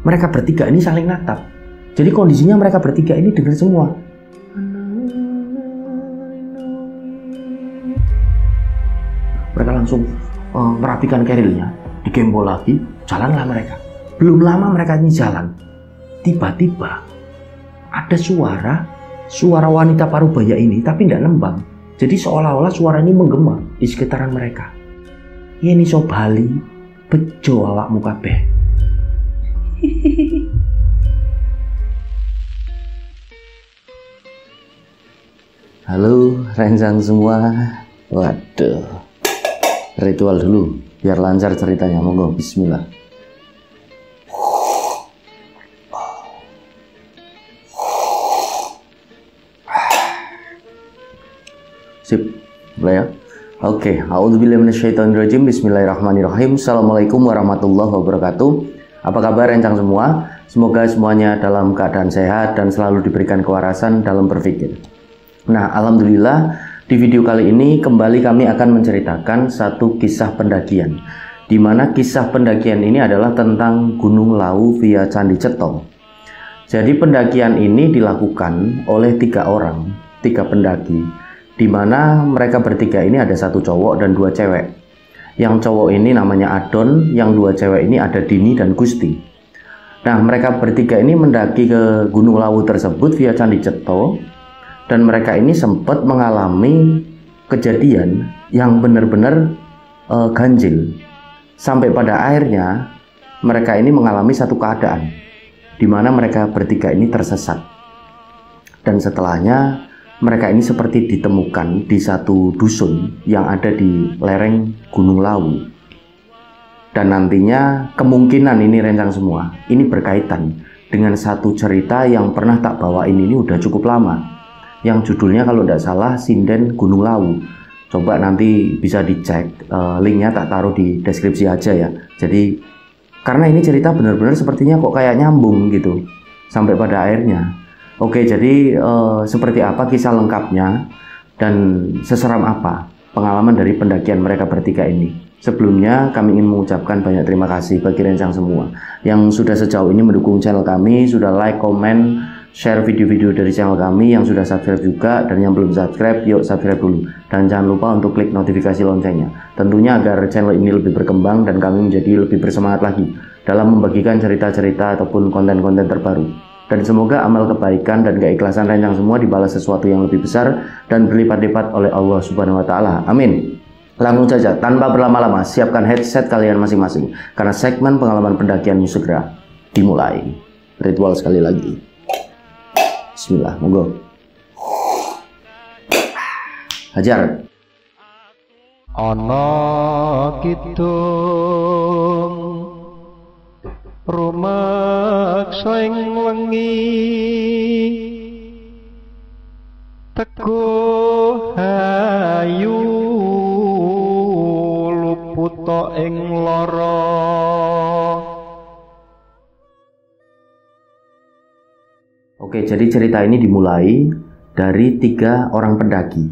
mereka bertiga ini saling natap. Jadi kondisinya mereka bertiga ini dengar semua. Mereka langsung merapikan kerilnya, digembol lagi, jalanlah mereka. Belum lama mereka ini jalan, tiba-tiba ada suara wanita parubaya ini, tapi tidak nembang. Jadi seolah-olah suara ini menggema di sekitaran mereka. Ini so Bali, bejo awakmu kabeh. Halo rencang semua. Waduh, ritual dulu biar lancar ceritanya. Monggo, bismillah. Sip, mulai ya. Oke, a'udzubillahi minasyaitonirrajim. Bismillahirrahmanirrahim. Assalamualaikum warahmatullahi wabarakatuh. Apa kabar rencang semua? Semoga semuanya dalam keadaan sehat dan selalu diberikan kewarasan dalam berpikir. Nah, alhamdulillah di video kali ini kembali kami akan menceritakan satu kisah pendakian, di mana kisah pendakian ini adalah tentang Gunung Lawu via Candi Cetho. Jadi pendakian ini dilakukan oleh tiga pendaki, di mana mereka bertiga ini ada satu cowok dan dua cewek. Yang cowok ini namanya Adon, yang dua cewek ini ada Dini dan Gusti. Nah, mereka bertiga ini mendaki ke Gunung Lawu tersebut via Candi Cetho. Dan mereka ini sempat mengalami kejadian yang benar-benar ganjil. Sampai pada akhirnya mereka ini mengalami satu keadaan di mana mereka bertiga ini tersesat. Dan setelahnya mereka ini seperti ditemukan di satu dusun yang ada di lereng Gunung Lawu. Dan nantinya kemungkinan ini rencang semua, ini berkaitan dengan satu cerita yang pernah tak bawain ini udah cukup lama, yang judulnya kalau tidak salah Sinden Gunung Lawu. Coba nanti bisa dicek, linknya tak taruh di deskripsi aja ya. Jadi karena ini cerita benar-benar sepertinya kok kayak nyambung gitu sampai pada akhirnya. Oke, jadi seperti apa kisah lengkapnya dan seseram apa pengalaman dari pendakian mereka bertiga ini. Sebelumnya kami ingin mengucapkan banyak terima kasih bagi rencang semua yang sudah sejauh ini mendukung channel kami, sudah like, komen, share video-video dari channel kami, yang sudah subscribe juga, dan yang belum subscribe, yuk subscribe dulu. Dan jangan lupa untuk klik notifikasi loncengnya. Tentunya agar channel ini lebih berkembang dan kami menjadi lebih bersemangat lagi dalam membagikan cerita-cerita ataupun konten-konten terbaru. Dan semoga amal kebaikan dan keikhlasan rencang semua dibalas sesuatu yang lebih besar dan berlipat-lipat oleh Allah Subhanahu wa Ta'ala. Amin. Langsung saja, tanpa berlama-lama, siapkan headset kalian masing-masing, karena segmen pengalaman pendakianmu segera dimulai. Ritual sekali lagi. Bismillah, monggo. Hajar. Ana kidung rumaksa ing wengi teguh hayu luputa ing lara. Oke, jadi cerita ini dimulai dari tiga orang pendaki,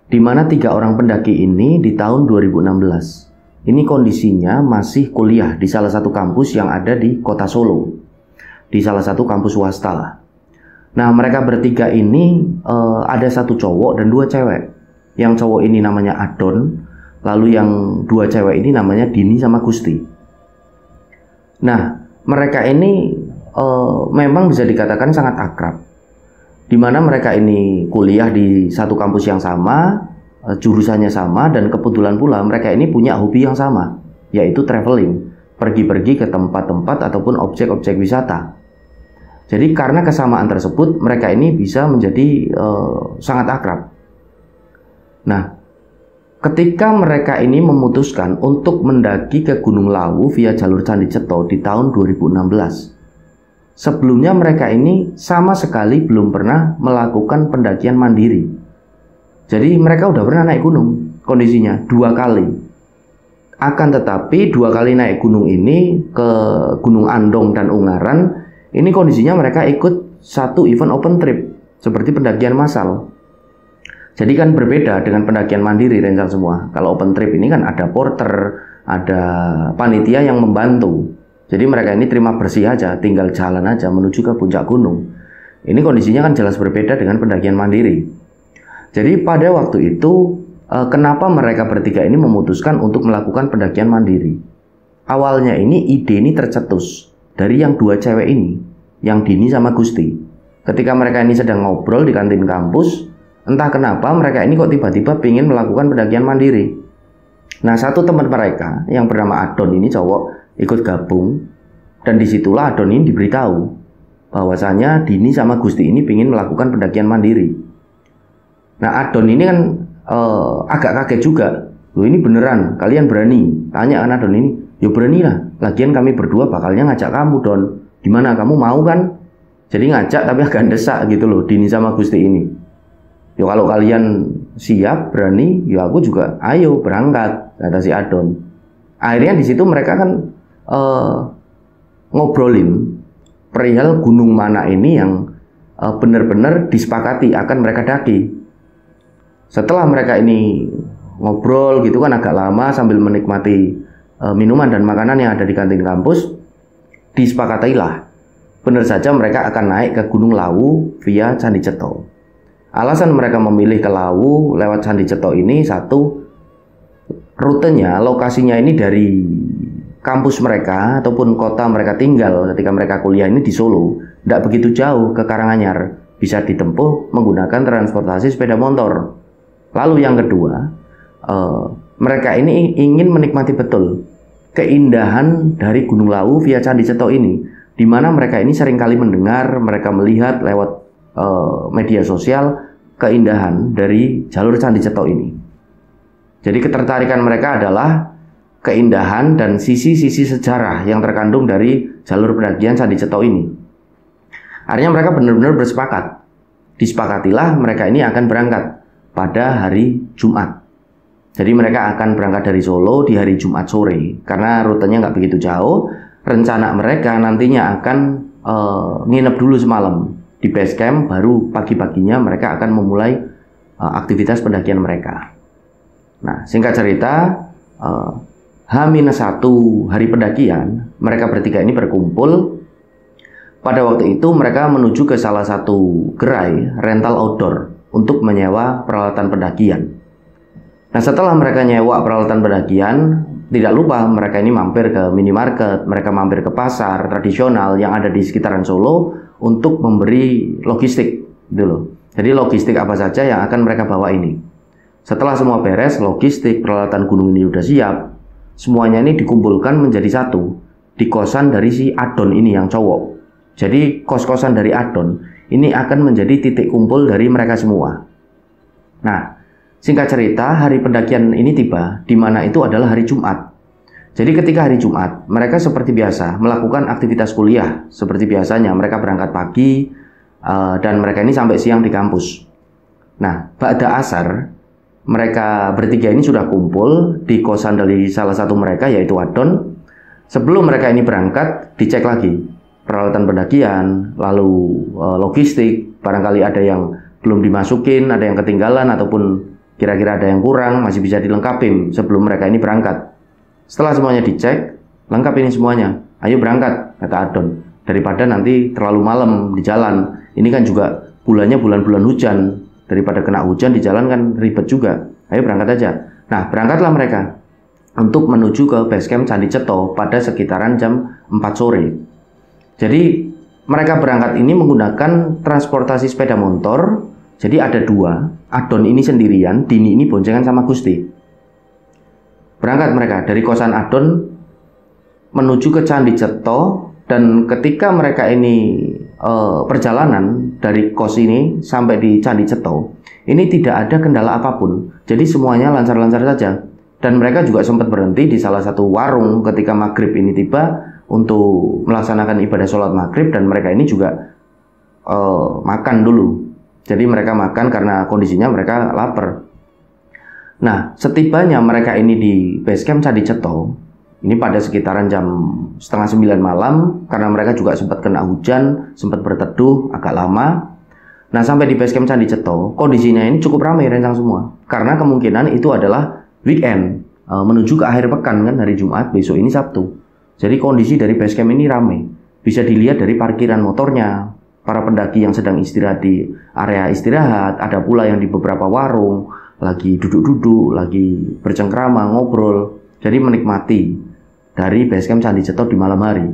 di mana tiga orang pendaki ini di tahun 2016 ini kondisinya masih kuliah di salah satu kampus yang ada di kota Solo, di salah satu kampus swasta lah. Nah, mereka bertiga ini ada satu cowok dan dua cewek. Yang cowok ini namanya Adon, lalu yang dua cewek ini namanya Dini sama Gusti. Nah, mereka ini memang bisa dikatakan sangat akrab, di mana mereka ini kuliah di satu kampus yang sama, jurusannya sama, dan kebetulan pula mereka ini punya hobi yang sama, yaitu traveling, pergi-pergi ke tempat-tempat ataupun objek-objek wisata. Jadi karena kesamaan tersebut mereka ini bisa menjadi sangat akrab. Nah, ketika mereka ini memutuskan untuk mendaki ke Gunung Lawu via jalur Candi Cetho di tahun 2016, sebelumnya mereka ini sama sekali belum pernah melakukan pendakian mandiri. Jadi mereka udah pernah naik gunung, kondisinya 2 kali. Akan tetapi 2 kali naik gunung ini ke Gunung Andong dan Ungaran, ini kondisinya mereka ikut satu event open trip seperti pendakian massal. Jadi kan berbeda dengan pendakian mandiri rencang semua. Kalau open trip ini kan ada porter, ada panitia yang membantu. Jadi mereka ini terima bersih aja, tinggal jalan aja menuju ke puncak gunung. Ini kondisinya kan jelas berbeda dengan pendakian mandiri. Jadi pada waktu itu, kenapa mereka bertiga ini memutuskan untuk melakukan pendakian mandiri? Awalnya ini ide ini tercetus dari yang dua cewek ini, yang Dini sama Gusti. Ketika mereka ini sedang ngobrol di kantin kampus, entah kenapa mereka ini kok tiba-tiba ingin melakukan pendakian mandiri. Nah, satu teman mereka yang bernama Adon ini cowok ikut gabung, dan disitulah Adon ini diberitahu bahwasanya Dini sama Gusti ini ingin melakukan pendakian mandiri. Nah, Adon ini kan agak kaget juga. Loh, ini beneran kalian berani? Tanya kan Adon ini. Ya beranilah, lagian kami berdua bakalnya ngajak kamu, Don. Gimana, kamu mau kan? Jadi ngajak tapi agak desak gitu loh, Dini sama Gusti ini. Ya kalau kalian siap, berani, ya aku juga ayo berangkat, kata si Adon. Akhirnya di situ mereka kan ngobrolin perihal gunung mana ini yang benar-benar disepakati akan mereka daki. Setelah mereka ini ngobrol gitu kan agak lama sambil menikmati minuman dan makanan yang ada di kantin kampus, disepakatilah benar saja mereka akan naik ke Gunung Lawu via Candi Ceto. Alasan mereka memilih ke Lawu lewat Candi Ceto ini, satu, rutenya, lokasinya ini dari kampus mereka ataupun kota mereka tinggal ketika mereka kuliah ini di Solo, tidak begitu jauh ke Karanganyar, bisa ditempuh menggunakan transportasi sepeda motor. Lalu yang kedua, mereka ini ingin menikmati betul keindahan dari Gunung Lawu via Candi Ceto ini, di mana mereka ini seringkali mendengar, mereka melihat lewat media sosial keindahan dari jalur Candi Ceto ini. Jadi ketertarikan mereka adalah keindahan dan sisi-sisi sejarah yang terkandung dari jalur pendakian Candi Ceto ini. Akhirnya mereka benar-benar bersepakat. Disepakatilah mereka ini akan berangkat pada hari Jumat. Jadi mereka akan berangkat dari Solo di hari Jumat sore. Karena rutenya nggak begitu jauh, rencana mereka nantinya akan nginep dulu semalam di base camp, baru pagi-paginya mereka akan memulai aktivitas pendakian mereka. Nah, singkat cerita, H-1 hari pendakian, mereka bertiga ini berkumpul. Pada waktu itu mereka menuju ke salah satu gerai rental outdoor untuk menyewa peralatan pendakian. Nah, setelah mereka nyewa peralatan pendakian, tidak lupa mereka ini mampir ke minimarket, mereka mampir ke pasar tradisional yang ada di sekitaran Solo untuk memberi logistik, gitu loh. Jadi logistik apa saja yang akan mereka bawa ini. Setelah semua beres, logistik, peralatan gunung ini sudah siap, semuanya ini dikumpulkan menjadi satu di kosan dari si Adon ini yang cowok. Jadi kos-kosan dari Adon ini akan menjadi titik kumpul dari mereka semua. Nah, singkat cerita, hari pendakian ini tiba, di mana itu adalah hari Jumat. Jadi ketika hari Jumat, mereka seperti biasa melakukan aktivitas kuliah. Seperti biasanya, mereka berangkat pagi, dan mereka ini sampai siang di kampus. Nah, ba'da asar, mereka bertiga ini sudah kumpul di kosan dari salah satu mereka, yaitu Adon. Sebelum mereka ini berangkat, dicek lagi peralatan pendakian, lalu logistik, barangkali ada yang belum dimasukin, ada yang ketinggalan, ataupun kira-kira ada yang kurang, masih bisa dilengkapin sebelum mereka ini berangkat. Setelah semuanya dicek, lengkap ini semuanya, ayo berangkat, kata Adon. Daripada nanti terlalu malam di jalan. Ini kan juga bulannya bulan-bulan hujan, daripada kena hujan di jalan kan ribet juga. Ayo berangkat aja. Nah, berangkatlah mereka untuk menuju ke base camp Candi Ceto pada sekitaran jam 4 sore. Jadi mereka berangkat ini menggunakan transportasi sepeda motor. Jadi ada dua, Adon ini sendirian, Dini ini boncengan sama Gusti. Berangkat mereka dari kosan Adon menuju ke Candi Ceto, dan ketika mereka ini perjalanan dari kos ini sampai di Candi Ceto, ini tidak ada kendala apapun. Jadi semuanya lancar-lancar saja. Dan mereka juga sempat berhenti di salah satu warung ketika maghrib ini tiba untuk melaksanakan ibadah sholat maghrib, dan mereka ini juga makan dulu. Jadi mereka makan karena kondisinya mereka lapar. Nah, setibanya mereka ini di base camp Candi Ceto, ini pada sekitaran jam 8:30 malam, karena mereka juga sempat kena hujan, sempat berteduh agak lama. Nah, sampai di base camp Candi Ceto, kondisinya ini cukup ramai rencang semua, karena kemungkinan itu adalah weekend, menuju ke akhir pekan kan, hari Jumat, besok ini Sabtu. Jadi kondisi dari base camp ini ramai. Bisa dilihat dari parkiran motornya, para pendaki yang sedang istirahat di area istirahat, ada pula yang di beberapa warung, lagi duduk-duduk, lagi bercengkrama, ngobrol. Jadi menikmati dari base camp Candi Ceto di malam hari.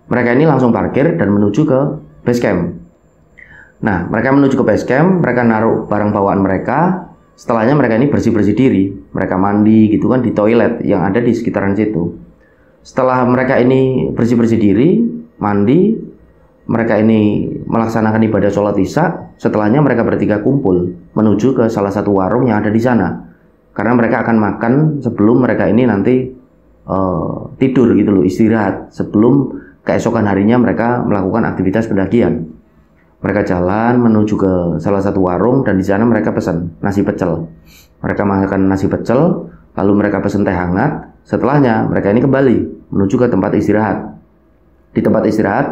Mereka ini langsung parkir dan menuju ke base camp. Nah, mereka menuju ke base camp, mereka naruh barang bawaan mereka. Setelahnya mereka ini bersih-bersih diri. Mereka mandi gitu kan di toilet yang ada di sekitaran situ. Setelah mereka ini bersih-bersih diri, mandi, mereka ini melaksanakan ibadah sholat isya. Setelahnya mereka bertiga kumpul menuju ke salah satu warung yang ada di sana. Karena mereka akan makan sebelum mereka ini nanti tidur gitu loh, istirahat. Sebelum keesokan harinya mereka melakukan aktivitas pendakian. Mereka jalan menuju ke salah satu warung dan di sana mereka pesan nasi pecel. Mereka makan nasi pecel, lalu mereka pesan teh hangat. Setelahnya mereka ini kembali menuju ke tempat istirahat. Di tempat istirahat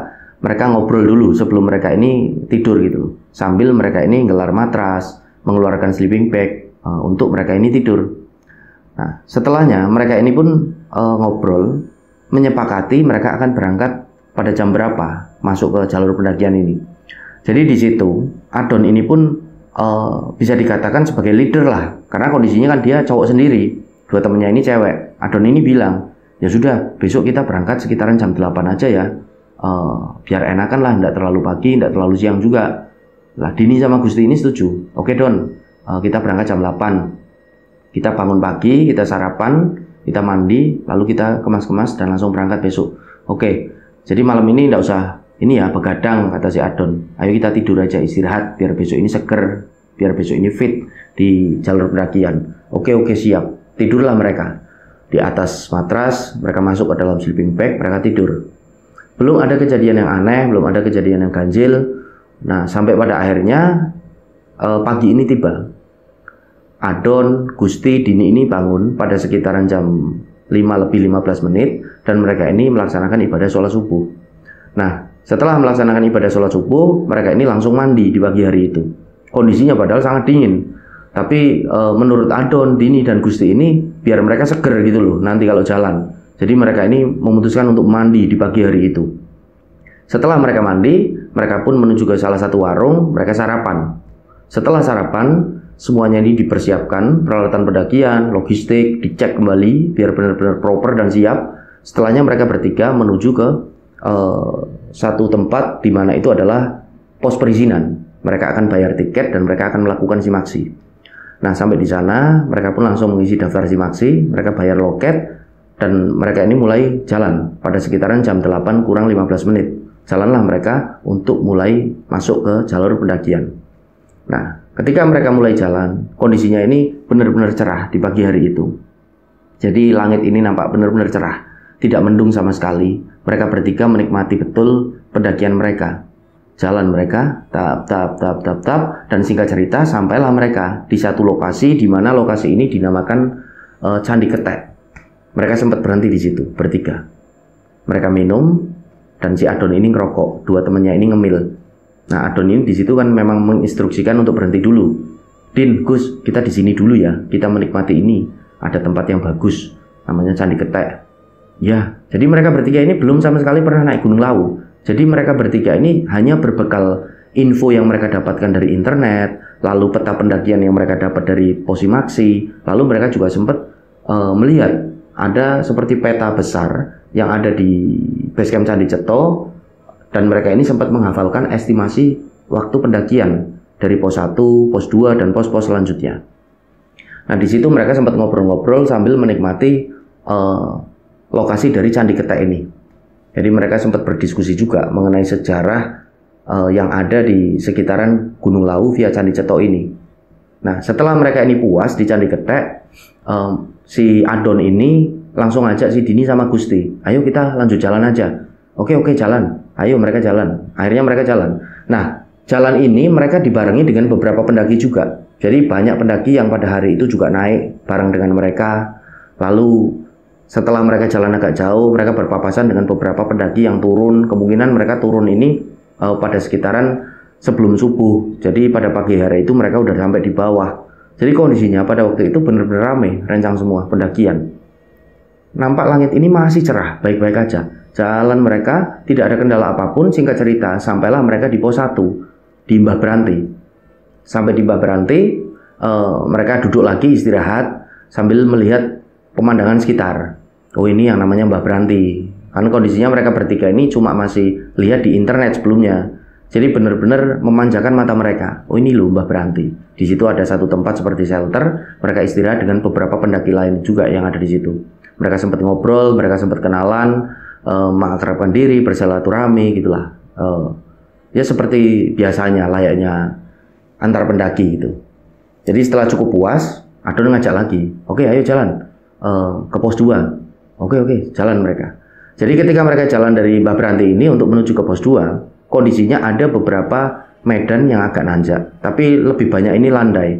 mereka ngobrol dulu sebelum mereka ini tidur gitu loh. Sambil mereka ini gelar matras, mengeluarkan sleeping bag untuk mereka ini tidur. Nah, setelahnya mereka ini pun ngobrol, menyepakati mereka akan berangkat pada jam berapa masuk ke jalur pendakian ini. Jadi di situ Adon ini pun bisa dikatakan sebagai leader lah, karena kondisinya kan dia cowok sendiri. Dua temennya ini cewek. Adon ini bilang, ya sudah besok kita berangkat sekitaran jam 8 aja ya, biar enakan lah, tidak terlalu pagi, tidak terlalu siang juga lah. Dini sama Gusti ini setuju. Oke Don, kita berangkat jam 8, kita bangun pagi, kita sarapan, kita mandi, lalu kita kemas-kemas dan langsung berangkat besok. Oke, jadi malam ini tidak usah ini ya begadang, kata si Adon. Ayo kita tidur aja, istirahat, biar besok ini seger, biar besok ini fit di jalur pendakian. Oke siap. Tidurlah mereka di atas matras, mereka masuk ke dalam sleeping bag, mereka tidur. Belum ada kejadian yang aneh, belum ada kejadian yang ganjil. Nah, sampai pada akhirnya pagi ini tiba. Adon, Gusti, Dini ini bangun pada sekitaran jam 5:15 dan mereka ini melaksanakan ibadah sholat subuh. Nah, setelah melaksanakan ibadah sholat subuh, mereka ini langsung mandi di pagi hari itu. Kondisinya padahal sangat dingin. Tapi menurut Adon, Dini, dan Gusti ini biar mereka seger gitu loh nanti kalau jalan. Jadi mereka ini memutuskan untuk mandi di pagi hari itu. Setelah mereka mandi, mereka pun menuju ke salah satu warung, mereka sarapan. Setelah sarapan, semuanya ini dipersiapkan, peralatan pendakian, logistik, dicek kembali biar benar-benar proper dan siap. Setelahnya mereka bertiga menuju ke satu tempat di mana itu adalah pos perizinan. Mereka akan bayar tiket dan mereka akan melakukan simaksi. Nah, sampai di sana mereka pun langsung mengisi daftar simaksi, mereka bayar loket dan mereka ini mulai jalan pada sekitaran jam 8 kurang 15 menit. Jalanlah mereka untuk mulai masuk ke jalur pendakian. Nah, ketika mereka mulai jalan, kondisinya ini benar-benar cerah di pagi hari itu. Jadi langit ini nampak benar-benar cerah, tidak mendung sama sekali. Mereka bertiga menikmati betul pendakian mereka. Jalan mereka, tap, dan singkat cerita sampailah mereka di satu lokasi di mana lokasi ini dinamakan Candi Ketek. Mereka sempat berhenti di situ bertiga. Mereka minum dan si Adon ini ngerokok, dua temannya ini ngemil. Nah, Adon ini di situ kan memang menginstruksikan untuk berhenti dulu. Din, Gus, kita di sini dulu ya, kita menikmati ini. Ada tempat yang bagus, namanya Candi Ketek. Ya, jadi mereka bertiga ini belum sama sekali pernah naik Gunung Lawu. Jadi mereka bertiga ini hanya berbekal info yang mereka dapatkan dari internet, lalu peta pendakian yang mereka dapat dari Posimaksi, lalu mereka juga sempat melihat ada seperti peta besar yang ada di basecamp Candi Ceto, dan mereka ini sempat menghafalkan estimasi waktu pendakian dari pos 1, pos 2, dan pos-pos selanjutnya. Nah, di situ mereka sempat ngobrol-ngobrol sambil menikmati lokasi dari Candi Ketek ini. Jadi mereka sempat berdiskusi juga mengenai sejarah yang ada di sekitaran Gunung Lawu via Candi Ceto ini. Nah, setelah mereka ini puas di Candi Ketek, si Adon ini langsung ajak si Dini sama Gusti, ayo kita lanjut jalan aja. Oke jalan, ayo mereka jalan. Akhirnya mereka jalan. Nah, jalan ini mereka dibarengi dengan beberapa pendaki juga. Jadi banyak pendaki yang pada hari itu juga naik bareng dengan mereka. Lalu setelah mereka jalan agak jauh, mereka berpapasan dengan beberapa pendaki yang turun. Kemungkinan mereka turun ini pada sekitaran sebelum subuh. Jadi pada pagi hari itu mereka udah sampai di bawah. Jadi kondisinya pada waktu itu benar-benar ramai, rencang semua pendakian. nampak langit ini masih cerah, baik-baik aja. Jalan mereka tidak ada kendala apapun. Singkat cerita, sampailah mereka di pos 1 di Mbah Branti. Sampai di Mbah Branti, mereka duduk lagi istirahat sambil melihat pemandangan sekitar. Oh, ini yang namanya Mbah Branti. Karena kondisinya mereka bertiga ini cuma masih lihat di internet sebelumnya. Jadi benar-benar memanjakan mata mereka. Oh, ini loh Mbah Branti. Di situ ada satu tempat seperti shelter. Mereka istirahat dengan beberapa pendaki lain juga yang ada di situ. Mereka sempat ngobrol, mereka sempat kenalan, mengakrabkan diri, bersilaturahmi gitulah. Ya seperti biasanya layaknya antar pendaki gitu. Jadi setelah cukup puas, Adon ngajak lagi. Oke, ayo jalan ke pos 2. Oke, jalan mereka. Jadi ketika mereka jalan dari Mbah Branti ini untuk menuju ke pos 2, kondisinya ada beberapa medan yang agak nanjak, tapi lebih banyak ini landai.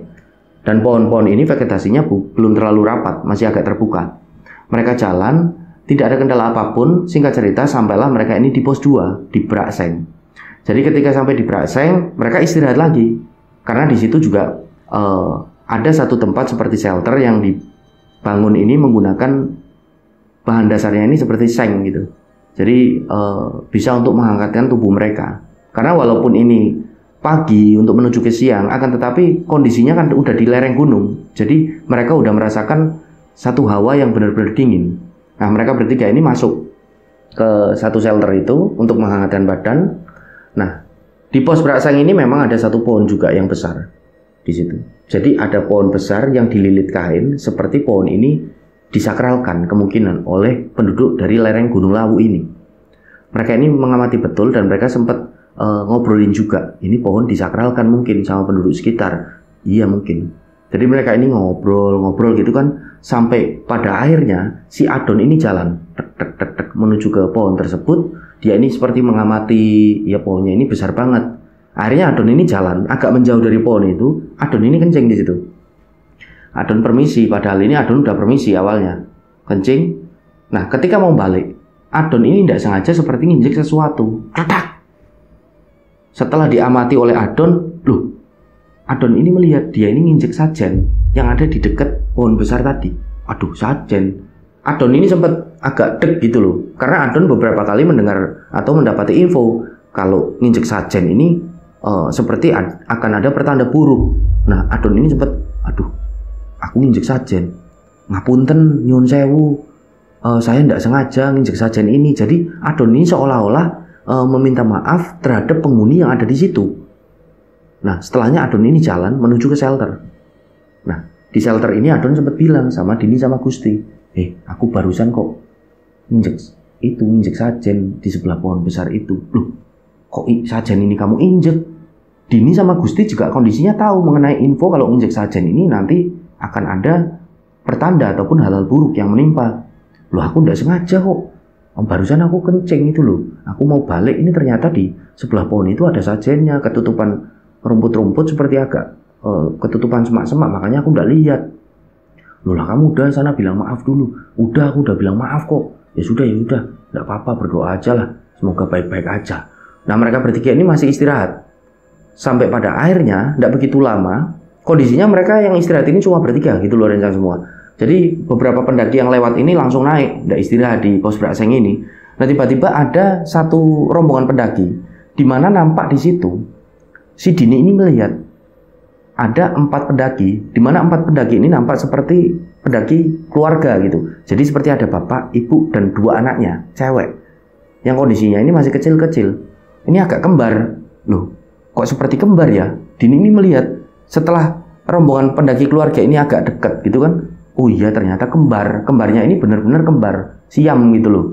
Dan pohon-pohon ini vegetasinya belum terlalu rapat, masih agak terbuka. Mereka jalan, tidak ada kendala apapun. Singkat cerita, sampailah mereka ini di pos 2, di Brakseng. Jadi ketika sampai di Brakseng, mereka istirahat lagi. Karena di situ juga ada satu tempat seperti shelter yang dibangun ini menggunakan bahan dasarnya ini seperti seng gitu. Jadi bisa untuk menghangatkan tubuh mereka. Karena walaupun ini pagi untuk menuju ke siang, akan tetapi kondisinya kan udah di lereng gunung. Jadi mereka udah merasakan satu hawa yang benar-benar dingin. Nah, mereka bertiga ini masuk ke satu shelter itu untuk menghangatkan badan. Nah, di pos Brakseng ini memang ada satu pohon juga yang besar di situ. Jadi ada pohon besar yang dililit kain, seperti pohon ini disakralkan kemungkinan oleh penduduk dari lereng Gunung Lawu ini. Mereka ini mengamati betul dan mereka sempat ngobrolin juga. Ini pohon disakralkan mungkin sama penduduk sekitar. Iya mungkin. Jadi mereka ini ngobrol gitu kan, sampai pada akhirnya si Adon ini jalan tek menuju ke pohon tersebut. Dia ini seperti mengamati, ya pohonnya ini besar banget. Akhirnya Adon ini jalan agak menjauh dari pohon itu. Adon ini kencing di situ. Adon permisi, padahal ini Adon udah permisi awalnya. Kencing. Nah, ketika mau balik, Adon ini tidak sengaja seperti nginjek sesuatu. Kletak. Setelah diamati oleh Adon, loh, Adon ini melihat dia ini nginjek sajen yang ada di dekat pohon besar tadi. Aduh, sajen. Adon ini sempat agak deg gitu loh. Karena Adon beberapa kali mendengar atau mendapati info kalau nginjek sajen ini seperti akan ada pertanda buruk. Nah, Adon ini sempat, aduh, aku nginjek sajen. Ngapunten, nyun sewu. Saya tidak sengaja nginjek sajen ini. Jadi Adon ini seolah-olah meminta maaf terhadap penghuni yang ada di situ. Nah, setelahnya Adon ini jalan menuju ke shelter. Nah, di shelter ini Adon sempat bilang sama Dini sama Gusti, aku barusan kok injek sajen di sebelah pohon besar itu. Loh, kok sajen ini kamu injek? Dini sama Gusti juga kondisinya tahu mengenai info kalau injek sajen ini nanti akan ada pertanda ataupun hal-hal buruk yang menimpa. Loh, aku tidak sengaja kok. Barusan aku kencing itu loh. Aku mau balik, ini ternyata di sebelah pohon itu ada sajennya, ketutupan rumput-rumput seperti agak ketutupan semak-semak, makanya aku udah lihat. Loh lah, kamu udah sana bilang maaf dulu. Udah, aku udah bilang maaf kok. Ya sudah, nggak apa-apa, berdoa aja lah, semoga baik-baik aja. Nah, mereka bertiga ini masih istirahat. Sampai pada akhirnya, nggak begitu lama, kondisinya mereka yang istirahat ini cuma bertiga gitu loh, rencang semua. Jadi beberapa pendaki yang lewat ini langsung naik, nggak istirahat di pos Brakseng ini. Nah, tiba-tiba ada satu rombongan pendaki, di mana nampak di situ si Dini ini melihat ada 4 pendaki, di mana 4 pendaki ini nampak seperti pendaki keluarga gitu. Jadi seperti ada bapak, ibu, dan 2 anaknya, cewek. Yang kondisinya ini masih kecil-kecil. Ini agak kembar. Loh, kok seperti kembar ya? Dini ini melihat setelah rombongan pendaki keluarga ini agak dekat gitu kan. Oh iya, ternyata kembar. Kembarnya ini benar-benar kembar, siam gitu loh.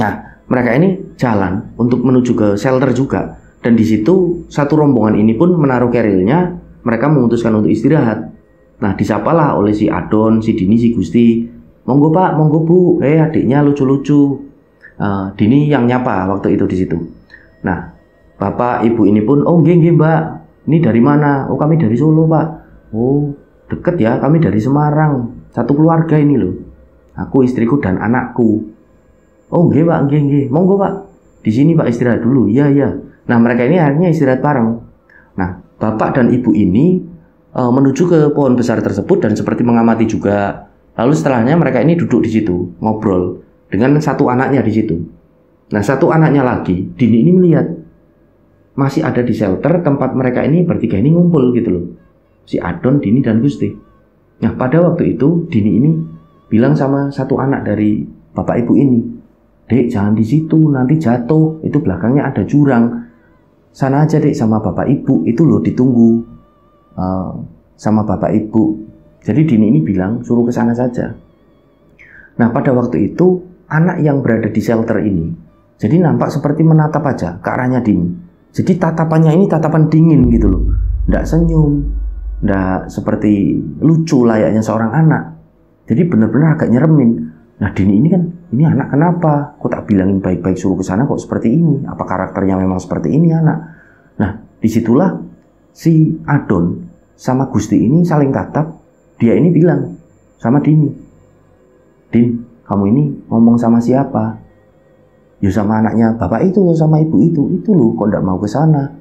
Nah, mereka ini jalan untuk menuju ke shelter juga. Dan di situ satu rombongan ini pun menaruh kerilnya, mereka memutuskan untuk istirahat. Nah, disapalah oleh si Adon, si Dini, si Gusti. Monggo Pak, monggo Bu, adiknya lucu-lucu. Dini yang nyapa waktu itu di situ. Nah, bapak ibu ini pun, oh nggih Mbak, ini dari mana? Oh, kami dari Solo Pak. Oh, deket ya, kami dari Semarang. Satu keluarga ini loh. Aku, istriku, dan anakku. Oh nggih Pak, nggih. Monggo Pak, di sini Pak istirahat dulu. Iya. Nah, mereka ini akhirnya istirahat bareng. Nah, bapak dan ibu ini menuju ke pohon besar tersebut dan seperti mengamati juga Lalu setelahnya mereka ini duduk di situ, ngobrol dengan satu anaknya di situ. Nah, satu anaknya lagi, Dini ini melihat masih ada di shelter tempat mereka ini bertiga ini ngumpul gitu loh. Si Adon, Dini, dan Gusti. Nah, pada waktu itu Dini ini bilang sama satu anak dari bapak ibu ini, "Dek, jangan di situ, nanti jatuh. Itu belakangnya ada jurang. Sana aja, Dek, sama bapak ibu. Itu loh ditunggu sama bapak ibu." Jadi Dini ini bilang suruh ke sana saja. Nah, pada waktu itu anak yang berada di shelter ini jadi nampak seperti menatap aja ke arahnya Dini. Jadi tatapannya ini tatapan dingin gitu loh. Nggak senyum, nggak seperti lucu layaknya seorang anak. Jadi benar-benar agak nyeremin. Nah, Dini ini kan, ini anak kenapa? Kok tak bilangin baik-baik suruh ke sana kok seperti ini? Apa karakternya memang seperti ini anak? Nah, disitulah si Adon sama Gusti ini saling tatap. Dia ini bilang sama Dini, "Din, kamu ini ngomong sama siapa?" "Ya sama anaknya bapak itu, sama ibu itu loh, kok nggak mau ke sana."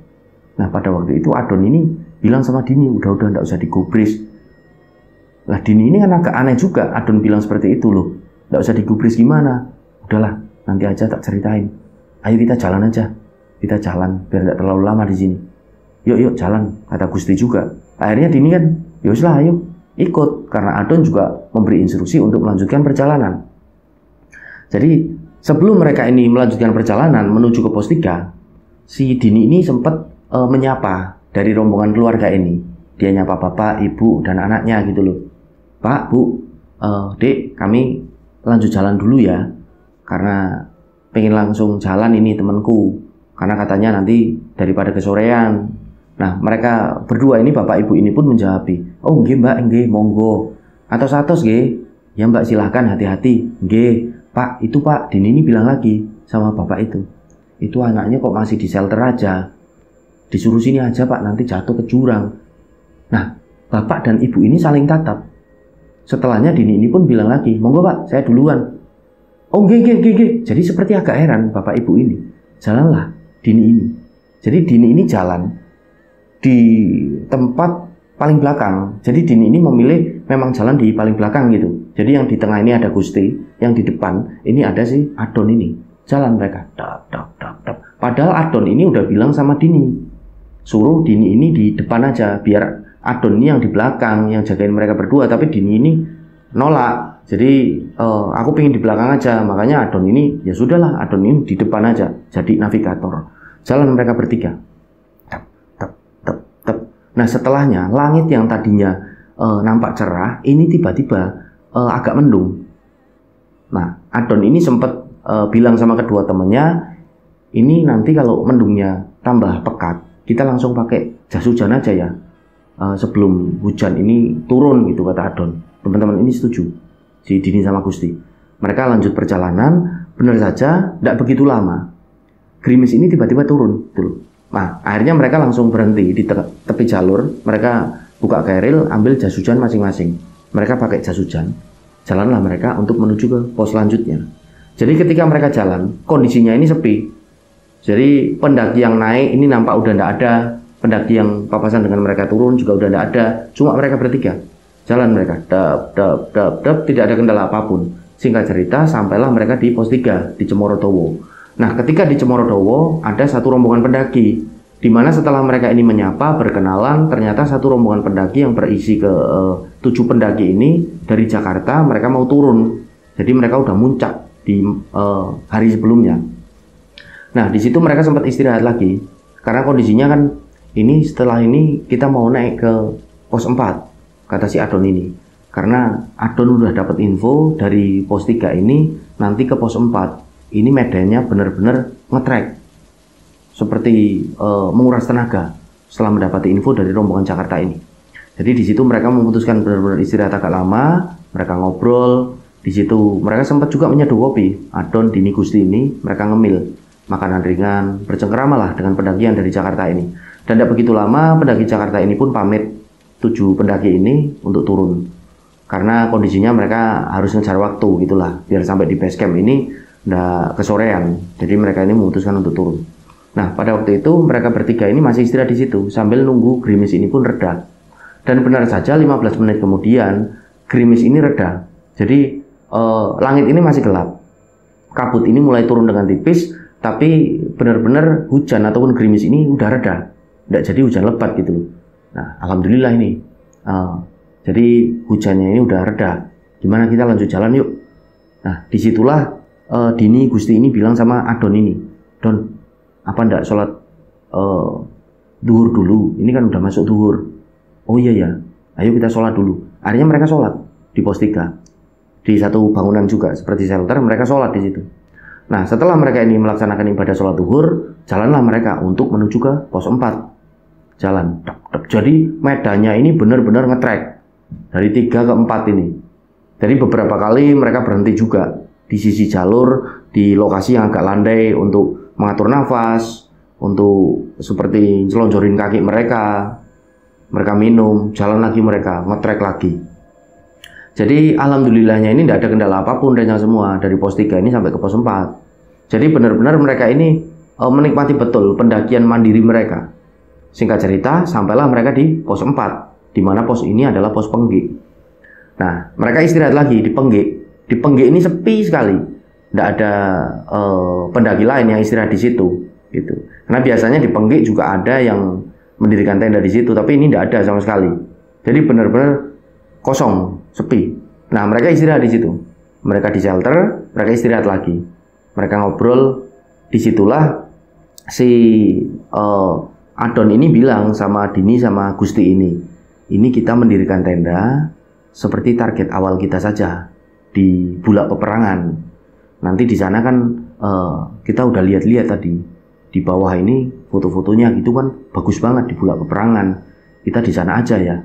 Nah, pada waktu itu Adon ini bilang sama Dini, udah nggak usah digubris. Lah, Dini ini kan agak aneh juga, Adon bilang seperti itu loh, nggak usah digubris gimana? Udahlah, nanti aja tak ceritain. Ayo kita jalan aja, kita jalan biar nggak terlalu lama di sini. Yuk jalan, kata Gusti juga. Akhirnya Dini kan, yoslah ayo ikut, karena Adon juga memberi instruksi untuk melanjutkan perjalanan. Jadi sebelum mereka ini melanjutkan perjalanan menuju ke pos 3, si Dini ini sempat menyapa dari rombongan keluarga ini. Dia nyapa bapak, ibu, dan anaknya gitu loh. "Pak, Bu, Dek, kami lanjut jalan dulu ya, karena pengen langsung jalan ini temanku, karena katanya nanti daripada kesorean." Nah, mereka berdua ini, bapak ibu ini pun menjawab, "Oh nggih Mbak, nggih, monggo. Atos-atos nggih. Ya Mbak, silahkan, hati-hati. Nggih, Pak, itu Pak." Dini ini bilang lagi sama bapak itu anaknya kok masih di shelter aja. Disuruh sini aja Pak, nanti jatuh ke jurang. Nah, bapak dan ibu ini saling tatap. Setelahnya Dini ini pun bilang lagi, "Monggo Pak, saya duluan." "Oh nggih." Jadi seperti agak heran bapak ibu ini. Jalanlah Dini ini. Jadi Dini ini jalan di tempat paling belakang. Jadi Dini ini memilih memang jalan di paling belakang gitu. Jadi yang di tengah ini ada Gusti, yang di depan ini ada si Adon ini. Jalan mereka, dap. Padahal Adon ini udah bilang sama Dini, suruh Dini ini di depan aja, biar Adon ini yang di belakang, yang jagain mereka berdua. Tapi Dini ini nolak. Jadi aku pengen di belakang aja. Makanya Adon ini, ya sudahlah, Adon ini di depan aja, jadi navigator. Jalan mereka bertiga. Nah, setelahnya langit yang tadinya nampak cerah ini tiba-tiba agak mendung. Nah, Adon ini sempat bilang sama kedua temannya, "Ini nanti kalau mendungnya tambah pekat, kita langsung pakai jas hujan aja ya, sebelum hujan ini turun," gitu kata Adon. Teman-teman ini setuju, si Dini sama Gusti. Mereka lanjut perjalanan. Benar saja, tidak begitu lama gerimis ini tiba-tiba turun tuh. Nah, akhirnya mereka langsung berhenti di tepi jalur. Mereka buka keril, ambil jas hujan masing-masing. Mereka pakai jas hujan. Jalanlah mereka untuk menuju ke pos selanjutnya. Jadi ketika mereka jalan, kondisinya ini sepi. Jadi pendaki yang naik ini nampak udah tidak ada. Pendaki yang papasan dengan mereka turun juga udah tidak ada. Cuma mereka bertiga. Jalan mereka, dap, tidak ada kendala apapun. Singkat cerita, sampailah mereka di pos 3 di Cemorodowo. Nah, ketika di Cemorodowo ada satu rombongan pendaki, di mana setelah mereka ini menyapa, berkenalan, ternyata satu rombongan pendaki yang berisi ke 7 pendaki ini dari Jakarta, mereka mau turun. Jadi mereka udah muncak di hari sebelumnya. Nah, di situ mereka sempat istirahat lagi, karena kondisinya kan ini setelah ini kita mau naik ke pos 4, kata si Adon ini. Karena Adon udah dapat info dari pos 3 ini nanti ke pos 4. Ini medannya benar-benar ngetrek, seperti menguras tenaga setelah mendapati info dari rombongan Jakarta ini. Jadi di situ mereka memutuskan benar-benar istirahat agak lama. Mereka ngobrol di situ. Mereka sempat juga menyeduh kopi. Adon, Dini, Gusti ini mereka ngemil makanan ringan, bercengkerama lah dengan pendakian dari Jakarta ini. Dan tidak begitu lama pendaki Jakarta ini pun pamit 7 pendaki ini untuk turun, karena kondisinya mereka harus ngejar waktu gitulah, biar sampai di base camp ini nggak kesorean. Jadi mereka ini memutuskan untuk turun. Nah, pada waktu itu mereka bertiga ini masih istirahat di situ sambil nunggu gerimis ini pun reda. Dan benar saja 15 menit kemudian gerimis ini reda. Jadi langit ini masih gelap. Kabut ini mulai turun dengan tipis, tapi benar-benar hujan ataupun gerimis ini udah reda. Nggak jadi hujan lebat gitu loh. Nah, alhamdulillah ini. Jadi hujannya ini udah reda. Gimana kita lanjut jalan yuk? Nah, disitulah Dini Gusti ini bilang sama Adon ini, Don, apa ndak sholat duhur dulu? Ini kan udah masuk duhur. Oh iya ya, ayo kita sholat dulu. Akhirnya mereka sholat di pos 3. Di satu bangunan juga, seperti shelter, mereka sholat di situ. Nah, setelah mereka ini melaksanakan ibadah sholat duhur, jalanlah mereka untuk menuju ke pos 4. Jalan. Jadi medannya ini benar-benar ngetrek. Dari 3 ke 4 ini. Jadi beberapa kali mereka berhenti juga di sisi jalur, di lokasi yang agak landai untuk mengatur nafas, untuk seperti celonjorin kaki mereka. Mereka minum, jalan lagi mereka, ngetrek lagi. Jadi alhamdulillahnya ini tidak ada kendala apapun dan yang semua dari pos 3 ini sampai ke pos 4. Jadi benar-benar mereka ini menikmati betul pendakian mandiri mereka. Singkat cerita, sampailah mereka di pos 4, di mana pos ini adalah pos Penggik. Nah, mereka istirahat lagi di Penggik. Di Penggik ini sepi sekali, tidak ada pendaki lain yang istirahat di situ. Gitu. Karena biasanya di Penggik juga ada yang mendirikan tenda di situ, tapi ini tidak ada sama sekali. Jadi benar-benar kosong, sepi. Nah, mereka istirahat di situ. Mereka di shelter, mereka istirahat lagi. Mereka ngobrol. Disitulah si Adon ini bilang sama Dini sama Gusti ini kita mendirikan tenda seperti target awal kita saja di Bulak Peperangan. Nanti di sana kan kita udah lihat-lihat tadi di bawah ini foto-fotonya gitu kan bagus banget di Bulak Peperangan. Kita di sana aja ya.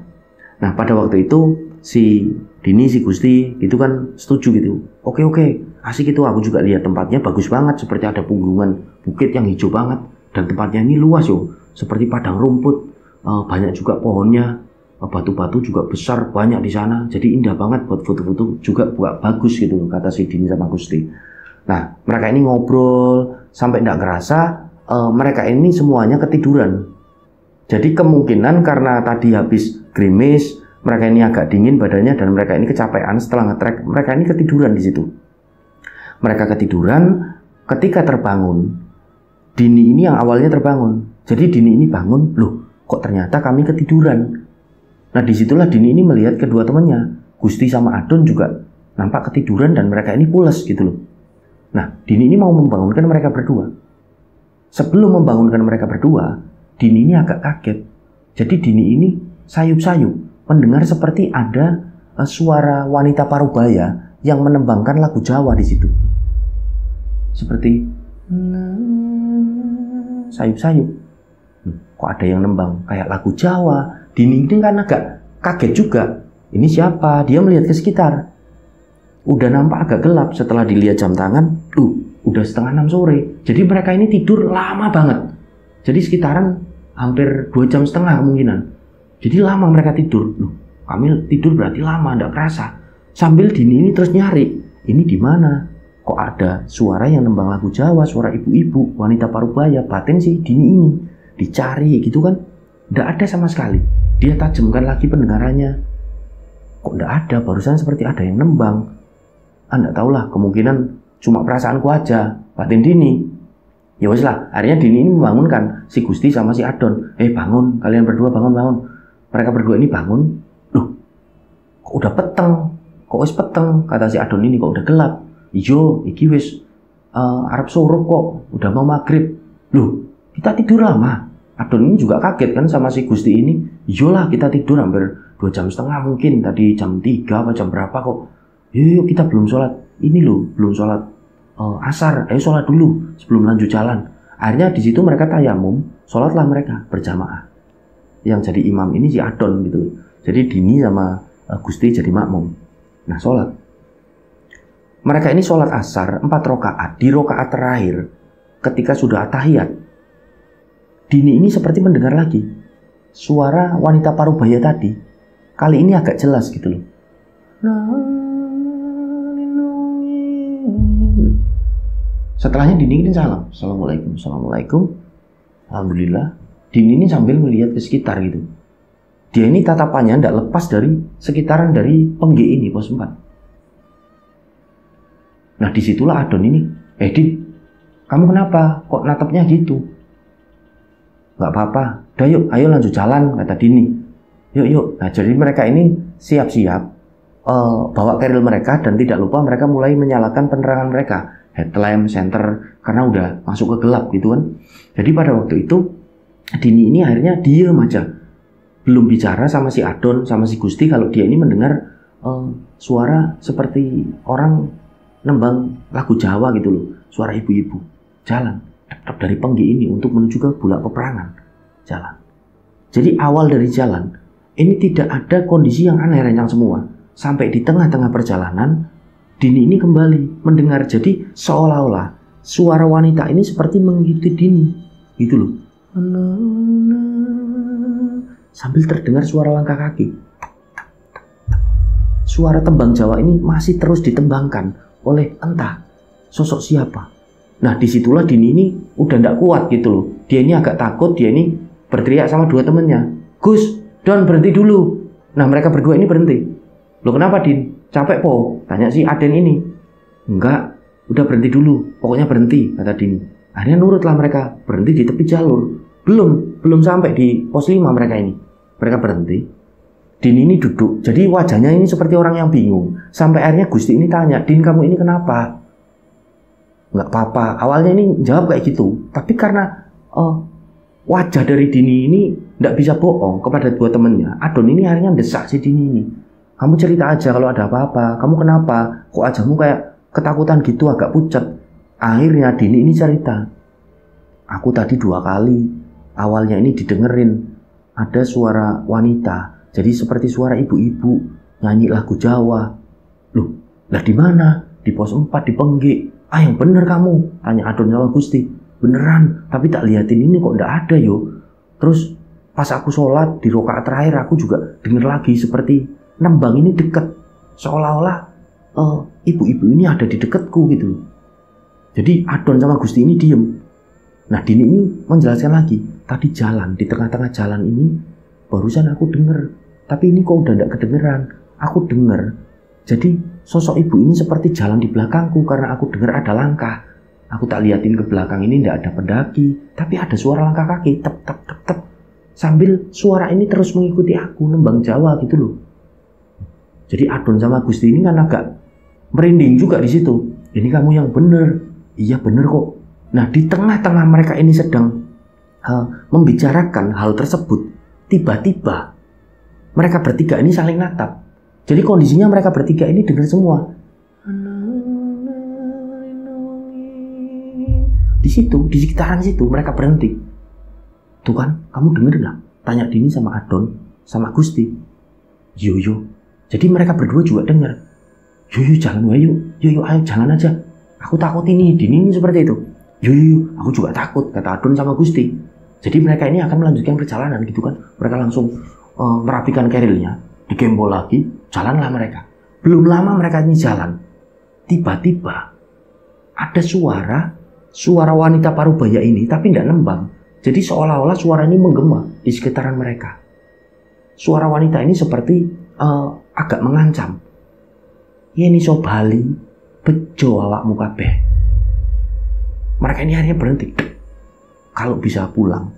Nah, pada waktu itu si Dini, si Gusti itu kan setuju gitu. Oke, asik itu, aku juga lihat tempatnya bagus banget, seperti ada punggungan bukit yang hijau banget dan tempatnya ini luas yo, seperti padang rumput, banyak juga pohonnya, batu-batu juga besar banyak di sana, jadi indah banget buat foto-foto juga buat bagus gitu kata si Dini sama Gusti. Nah, mereka ini ngobrol sampai tidak ngerasa mereka ini semuanya ketiduran. Jadi kemungkinan karena tadi habis gerimis, mereka ini agak dingin badannya dan mereka ini kecapean setelah ngetrek, mereka ini ketiduran di situ. Mereka ketiduran, ketika terbangun, Dini ini yang awalnya terbangun. Jadi Dini ini bangun, loh kok ternyata kami ketiduran. Nah, disitulah Dini ini melihat kedua temannya, Gusti sama Adon juga nampak ketiduran dan mereka ini pules gitu loh. Nah, Dini ini mau membangunkan mereka berdua. Sebelum membangunkan mereka berdua, Dini ini agak kaget. Jadi Dini ini sayup-sayup mendengar seperti ada suara wanita parubaya yang menembangkan lagu Jawa di situ. Seperti sayup-sayup. Kok ada yang nembang kayak lagu Jawa? Dini ini kan agak kaget juga. Ini siapa? Dia melihat ke sekitar. Udah nampak agak gelap setelah dilihat jam tangan. Udah 5:30 sore. Jadi mereka ini tidur lama banget. Jadi sekitaran hampir 2,5 jam kemungkinan. Jadi lama mereka tidur. Loh, kami tidur berarti lama, enggak kerasa. Sambil Dini ini terus nyari. Ini di mana? Kok ada suara yang nembang lagu Jawa, suara ibu-ibu, wanita parubaya, batin sih Dini ini. Dicari gitu kan. Enggak ada sama sekali. Dia tajamkan lagi pendengarannya. Kok enggak ada? Barusan seperti ada yang nembang. Enggak tahulah, kemungkinan cuma perasaanku aja, batin Dini. Ya wes lah, akhirnya Dini ini membangunkan si Gusti sama si Adon. Bangun, kalian berdua bangun. Mereka berdua ini bangun. Loh, kok udah peteng? Kok wis peteng? Kata si Adon ini, kok udah gelap? Ijo, iki wis Arab surup kok, udah mau maghrib. Loh, kita tidur lama. Adon ini juga kaget kan sama si Gusti ini. Iyalah, kita tidur hampir 2,5 jam mungkin. Tadi jam 3 apa jam berapa kok. Yuk, kita belum sholat. Ini loh, belum sholat asar. Ayo sholat dulu sebelum lanjut jalan. Akhirnya di situ mereka tayamum, sholatlah mereka berjamaah. Yang jadi imam ini si Adon gitu. Jadi Dini sama Gusti jadi makmum. Nah, sholat. Mereka ini sholat asar 4 rakaat. Di rakaat terakhir, ketika sudah tahiyat, Dini ini seperti mendengar lagi suara wanita parubaya tadi. Kali ini agak jelas gitu loh. Setelahnya Dini ini salam. Assalamualaikum. Alhamdulillah. Dini ini sambil melihat ke sekitar gitu. Dia ini tatapannya tidak lepas dari sekitaran dari Penggik ini, pos 4. Nah disitulah Adon ini, Din, kamu kenapa? Kok natapnya gitu? Nggak apa-apa, udah yuk, ayo lanjut jalan, kata Dini. Yuk. Nah jadi mereka ini siap-siap bawa keril mereka, dan tidak lupa mereka mulai menyalakan penerangan mereka, headlamp, senter, karena udah masuk ke gelap gitu kan. Jadi pada waktu itu Dini ini akhirnya diem aja, belum bicara sama si Adon sama si Gusti kalau dia ini mendengar suara seperti orang nembang lagu Jawa gitu loh, suara ibu-ibu jalan dari Penggi ini untuk menuju ke Bulak Peperangan jalan. Jadi awal dari jalan ini tidak ada kondisi yang aneh rencang semua. Sampai di tengah-tengah perjalanan Dini ini kembali mendengar, jadi seolah-olah suara wanita ini seperti mengikuti Dini gitu loh, sambil terdengar suara langkah kaki. Suara tembang Jawa ini masih terus ditembangkan oleh entah sosok siapa. Nah disitulah Dini ini udah nggak kuat gitu loh. Dia ini agak takut, dia ini berteriak sama dua temennya, Gus, Don, berhenti dulu. Nah mereka berdua ini berhenti. Loh kenapa Din? Capek po? Tanya si Aden ini. Enggak, udah berhenti dulu, pokoknya berhenti, kata Dini. Akhirnya nurutlah mereka, berhenti di tepi jalur. Belum sampai di pos 5 mereka ini. Mereka berhenti. Dini ini duduk, jadi wajahnya ini seperti orang yang bingung. Sampai akhirnya Gusti ini tanya, Din, kamu ini kenapa? Nggak apa-apa. Awalnya ini jawab kayak gitu, tapi karena wajah dari Dini ini nggak bisa bohong kepada dua temennya, Adon ini akhirnya desak si Dini ini. Kamu cerita aja kalau ada apa-apa. Kamu kenapa? Kok wajahmu kayak ketakutan gitu, agak pucat. Akhirnya Dini ini cerita, aku tadi 2 kali. Awalnya ini didengerin ada suara wanita, jadi seperti suara ibu-ibu nyanyi lagu Jawa. Loh, lah di mana? Di pos 4 di Penggi. Ah yang bener kamu, tanya Adon sama Gusti. Beneran, tapi tak liatin ini kok ndak ada yo. Terus pas aku sholat di rakaat terakhir aku juga denger lagi seperti nembang ini deket, seolah-olah ibu-ibu ini ada di dekatku gitu. Jadi Adon sama Gusti ini diem. Nah Dini ini menjelaskan lagi, tadi jalan di tengah-tengah jalan ini barusan aku denger, tapi ini kok udah nggak kedengeran. Aku denger, jadi sosok ibu ini seperti jalan di belakangku karena aku denger ada langkah. Aku tak liatin ke belakang ini nggak ada pendaki, tapi ada suara langkah kaki, tep tep tep tep. Sambil suara ini terus mengikuti aku nembang Jawa gitu loh. Jadi Adon sama Gusti ini kan agak merinding juga di situ. Ini kamu yang bener. Iya bener kok. Nah di tengah-tengah mereka ini sedang membicarakan hal tersebut, tiba-tiba mereka bertiga ini saling natap. Jadi kondisinya mereka bertiga ini dengar semua. Di situ, di sekitaran situ mereka berhenti. Tuh kan, kamu denger nggak? Tanya Dini sama Adon sama Gusti. Yo. Jadi mereka berdua juga dengar. Yuk jalan yuk ayo jalan aja. Aku takut ini, Dini ini seperti itu. Yuk, aku juga takut, kata Adon sama Gusti. Jadi mereka ini akan melanjutkan perjalanan gitu kan. Mereka langsung merapikan kerilnya, digembol lagi, jalanlah mereka. Belum lama mereka ini jalan. Tiba-tiba ada suara wanita parubaya ini, tapi tidak nembang. Jadi seolah-olah suara ini menggema di sekitaran mereka. Suara wanita ini seperti agak mengancam. Ini so bali bejo awakmu kabeh. Mereka ini akhirnya berhenti. Kalau bisa pulang,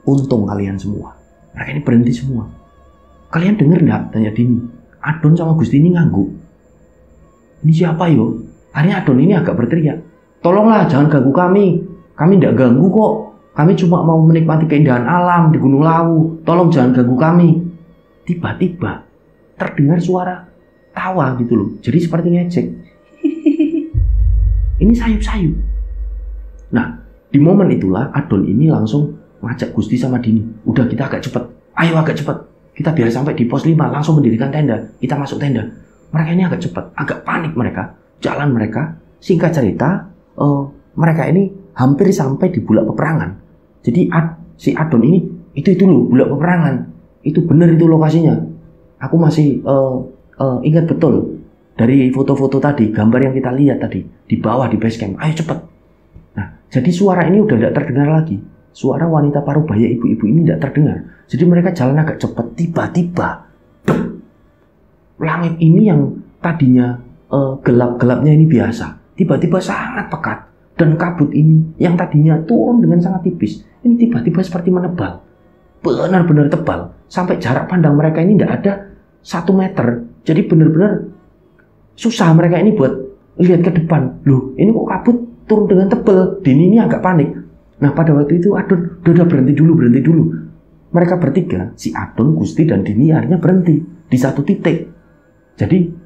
untung kalian semua. Mereka ini berhenti semua. Kalian dengar enggak? Tanya Dini. Adon sama Gusti ini ngangguk. Ini siapa yo? Akhirnya Adon ini agak berteriak. Tolonglah jangan ganggu kami. Kami tidak ganggu kok. Kami cuma mau menikmati keindahan alam di Gunung Lawu. Tolong jangan ganggu kami. Tiba-tiba terdengar suara tawa gitu loh. Jadi seperti ngejek. Ini sayup-sayup. Nah, di momen itulah Adon ini langsung ngajak Gusti sama Dini. Udah kita agak cepet. Ayo agak cepet. Kita biar sampai di pos 5 langsung mendirikan tenda. Kita masuk tenda. Mereka ini agak cepet. Agak panik mereka. Jalan mereka. Singkat cerita, mereka ini hampir sampai di Bulak Peperangan. Jadi si Adon ini itu loh Bulak Peperangan. Itu bener itu lokasinya. Aku masih ingat betul dari foto-foto tadi, gambar yang kita lihat tadi di bawah di base camp. Ayo cepet. Nah, jadi suara ini udah tidak terdengar lagi. Suara wanita parubaya ibu-ibu ini tidak terdengar. Jadi mereka jalan agak cepat. Tiba-tiba langit ini yang tadinya gelap-gelapnya ini biasa, tiba-tiba sangat pekat. Dan kabut ini yang tadinya turun dengan sangat tipis, ini tiba-tiba seperti menebal. Benar-benar tebal. Sampai jarak pandang mereka ini tidak ada 1 meter. Jadi benar-benar susah mereka ini buat lihat ke depan. Loh, ini kok kabut turun dengan tebal. Dini ini agak panik. Nah, pada waktu itu Adon, udah berhenti dulu. Mereka bertiga, si Adon, Gusti, dan Dini akhirnya berhenti di satu titik. Jadi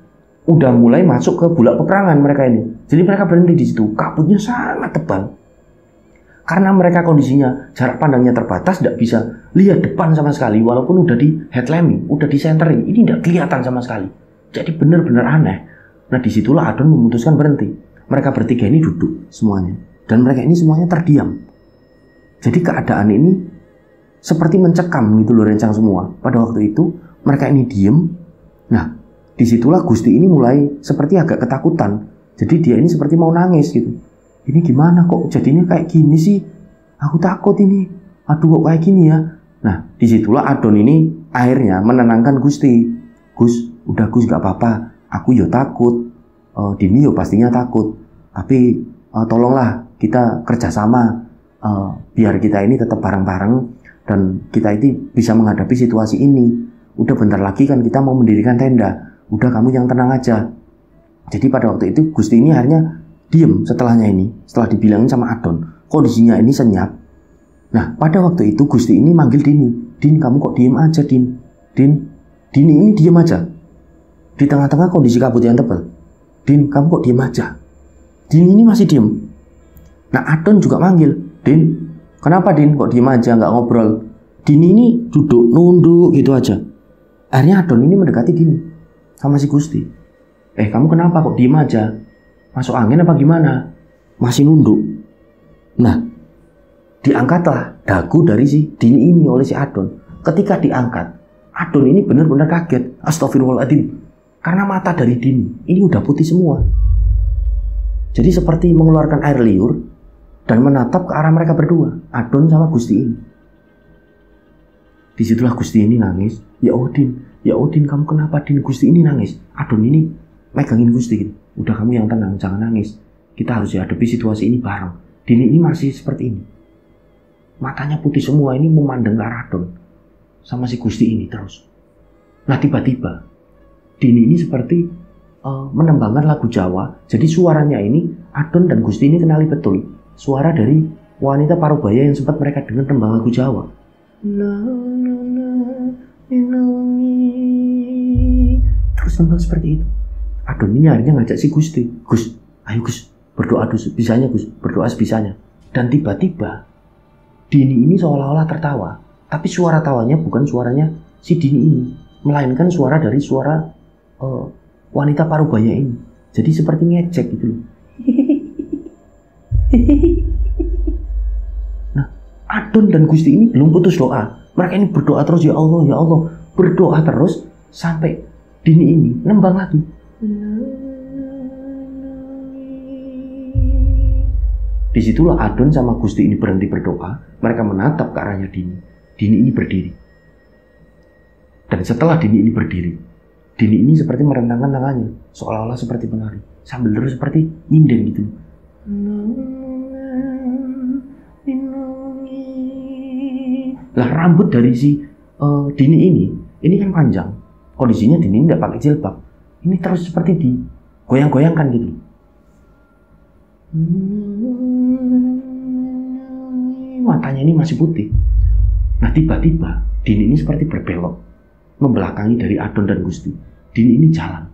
udah mulai masuk ke bulak peperangan mereka ini. Jadi mereka berhenti di situ. Kabutnya sangat tebal. Karena mereka kondisinya jarak pandangnya terbatas, tidak bisa lihat depan sama sekali. Walaupun udah di headlamping, udah di centering, ini tidak kelihatan sama sekali. Jadi benar-benar aneh. Nah, disitulah Adon memutuskan berhenti. Mereka bertiga ini duduk semuanya, dan mereka ini semuanya terdiam. Jadi keadaan ini seperti mencekam gitu loh, rencang semua. Pada waktu itu mereka ini diem. Nah, disitulah Gusti ini mulai seperti agak ketakutan. Jadi dia ini seperti mau nangis gitu. Ini gimana kok jadinya kayak gini sih? Aku takut ini. Aduh, kok kayak gini ya? Nah, disitulah Adon ini akhirnya menenangkan Gusti. Gus, udah Gus, gak apa-apa. Aku yo takut. Dini yo pastinya takut. Tapi tolonglah kita kerjasama. Biar kita ini tetap bareng-bareng. Dan kita ini bisa menghadapi situasi ini. Udah bentar lagi kan kita mau mendirikan tenda. Udah, kamu yang tenang aja. Jadi pada waktu itu Gusti ini akhirnya diem setelahnya ini. Setelah dibilangin sama Adon, kondisinya ini senyap. Nah, pada waktu itu Gusti ini manggil Dini. Din, kamu kok diem aja, Din? Dini ini diem aja. Di tengah-tengah kondisi kabut yang tebal. Din, kamu kok diem aja? Dini ini masih diem. Nah, Adon juga manggil. Din, kenapa Din kok diem aja, nggak ngobrol? Dini ini duduk, nunduk gitu aja. Akhirnya Adon ini mendekati Dini sama si Gusti. Kamu kenapa kok diem aja? Masuk angin apa gimana? Masih nunduk. Nah, diangkatlah dagu dari si Dini ini oleh si Adon. Ketika diangkat, Adon ini benar-benar kaget. Astagfirullahaladzim. Karena mata dari Dini ini udah putih semua. Jadi seperti mengeluarkan air liur dan menatap ke arah mereka berdua, Adon sama Gusti ini. Disitulah Gusti ini nangis. Ya Odin, kamu kenapa Din? Gusti ini nangis. Adon ini megangin Gusti gitu. Udah, kamu yang tenang, jangan nangis. Kita harus hadapi situasi ini bareng. Dini ini masih seperti ini. Matanya putih semua, ini memandang ke arah Adon sama si Gusti ini terus. Nah, tiba-tiba Dini ini seperti menembangkan lagu Jawa. Jadi suaranya ini Adon dan Gusti ini kenali betul. Suara dari wanita Parubaya yang sempat mereka dengar tembang lagu Jawa. Terus nembang seperti itu. Adon ini akhirnya ngajak si Gusti. Gus, ayo Gus, berdoa bisanya Gus, berdoa sebisanya. Dan tiba-tiba Dini ini seolah-olah tertawa. Tapi suara tawanya bukan suaranya si Dini ini, melainkan suara dari suara wanita Parubaya ini. Jadi seperti ngecek gitu loh. Nah, Adon dan Gusti ini belum putus doa. Mereka ini berdoa terus, ya Allah, berdoa terus sampai Dini ini nembang lagi. Disitulah Adon sama Gusti ini berhenti berdoa. Mereka menatap ke arahnya Dini. Dini ini berdiri. Dan setelah Dini ini berdiri, Dini ini seperti merentangkan tangannya, seolah-olah seperti menari, sambil terus seperti nyinden gitu. Lah, rambut dari si Dini ini kan panjang. Kondisinya Dini ini tidak pakai jilbab. Ini terus seperti digoyang-goyangkan gitu. Matanya ini masih putih. Nah, tiba-tiba Dini ini seperti berbelok, membelakangi dari Adon dan Gusti. Dini ini jalan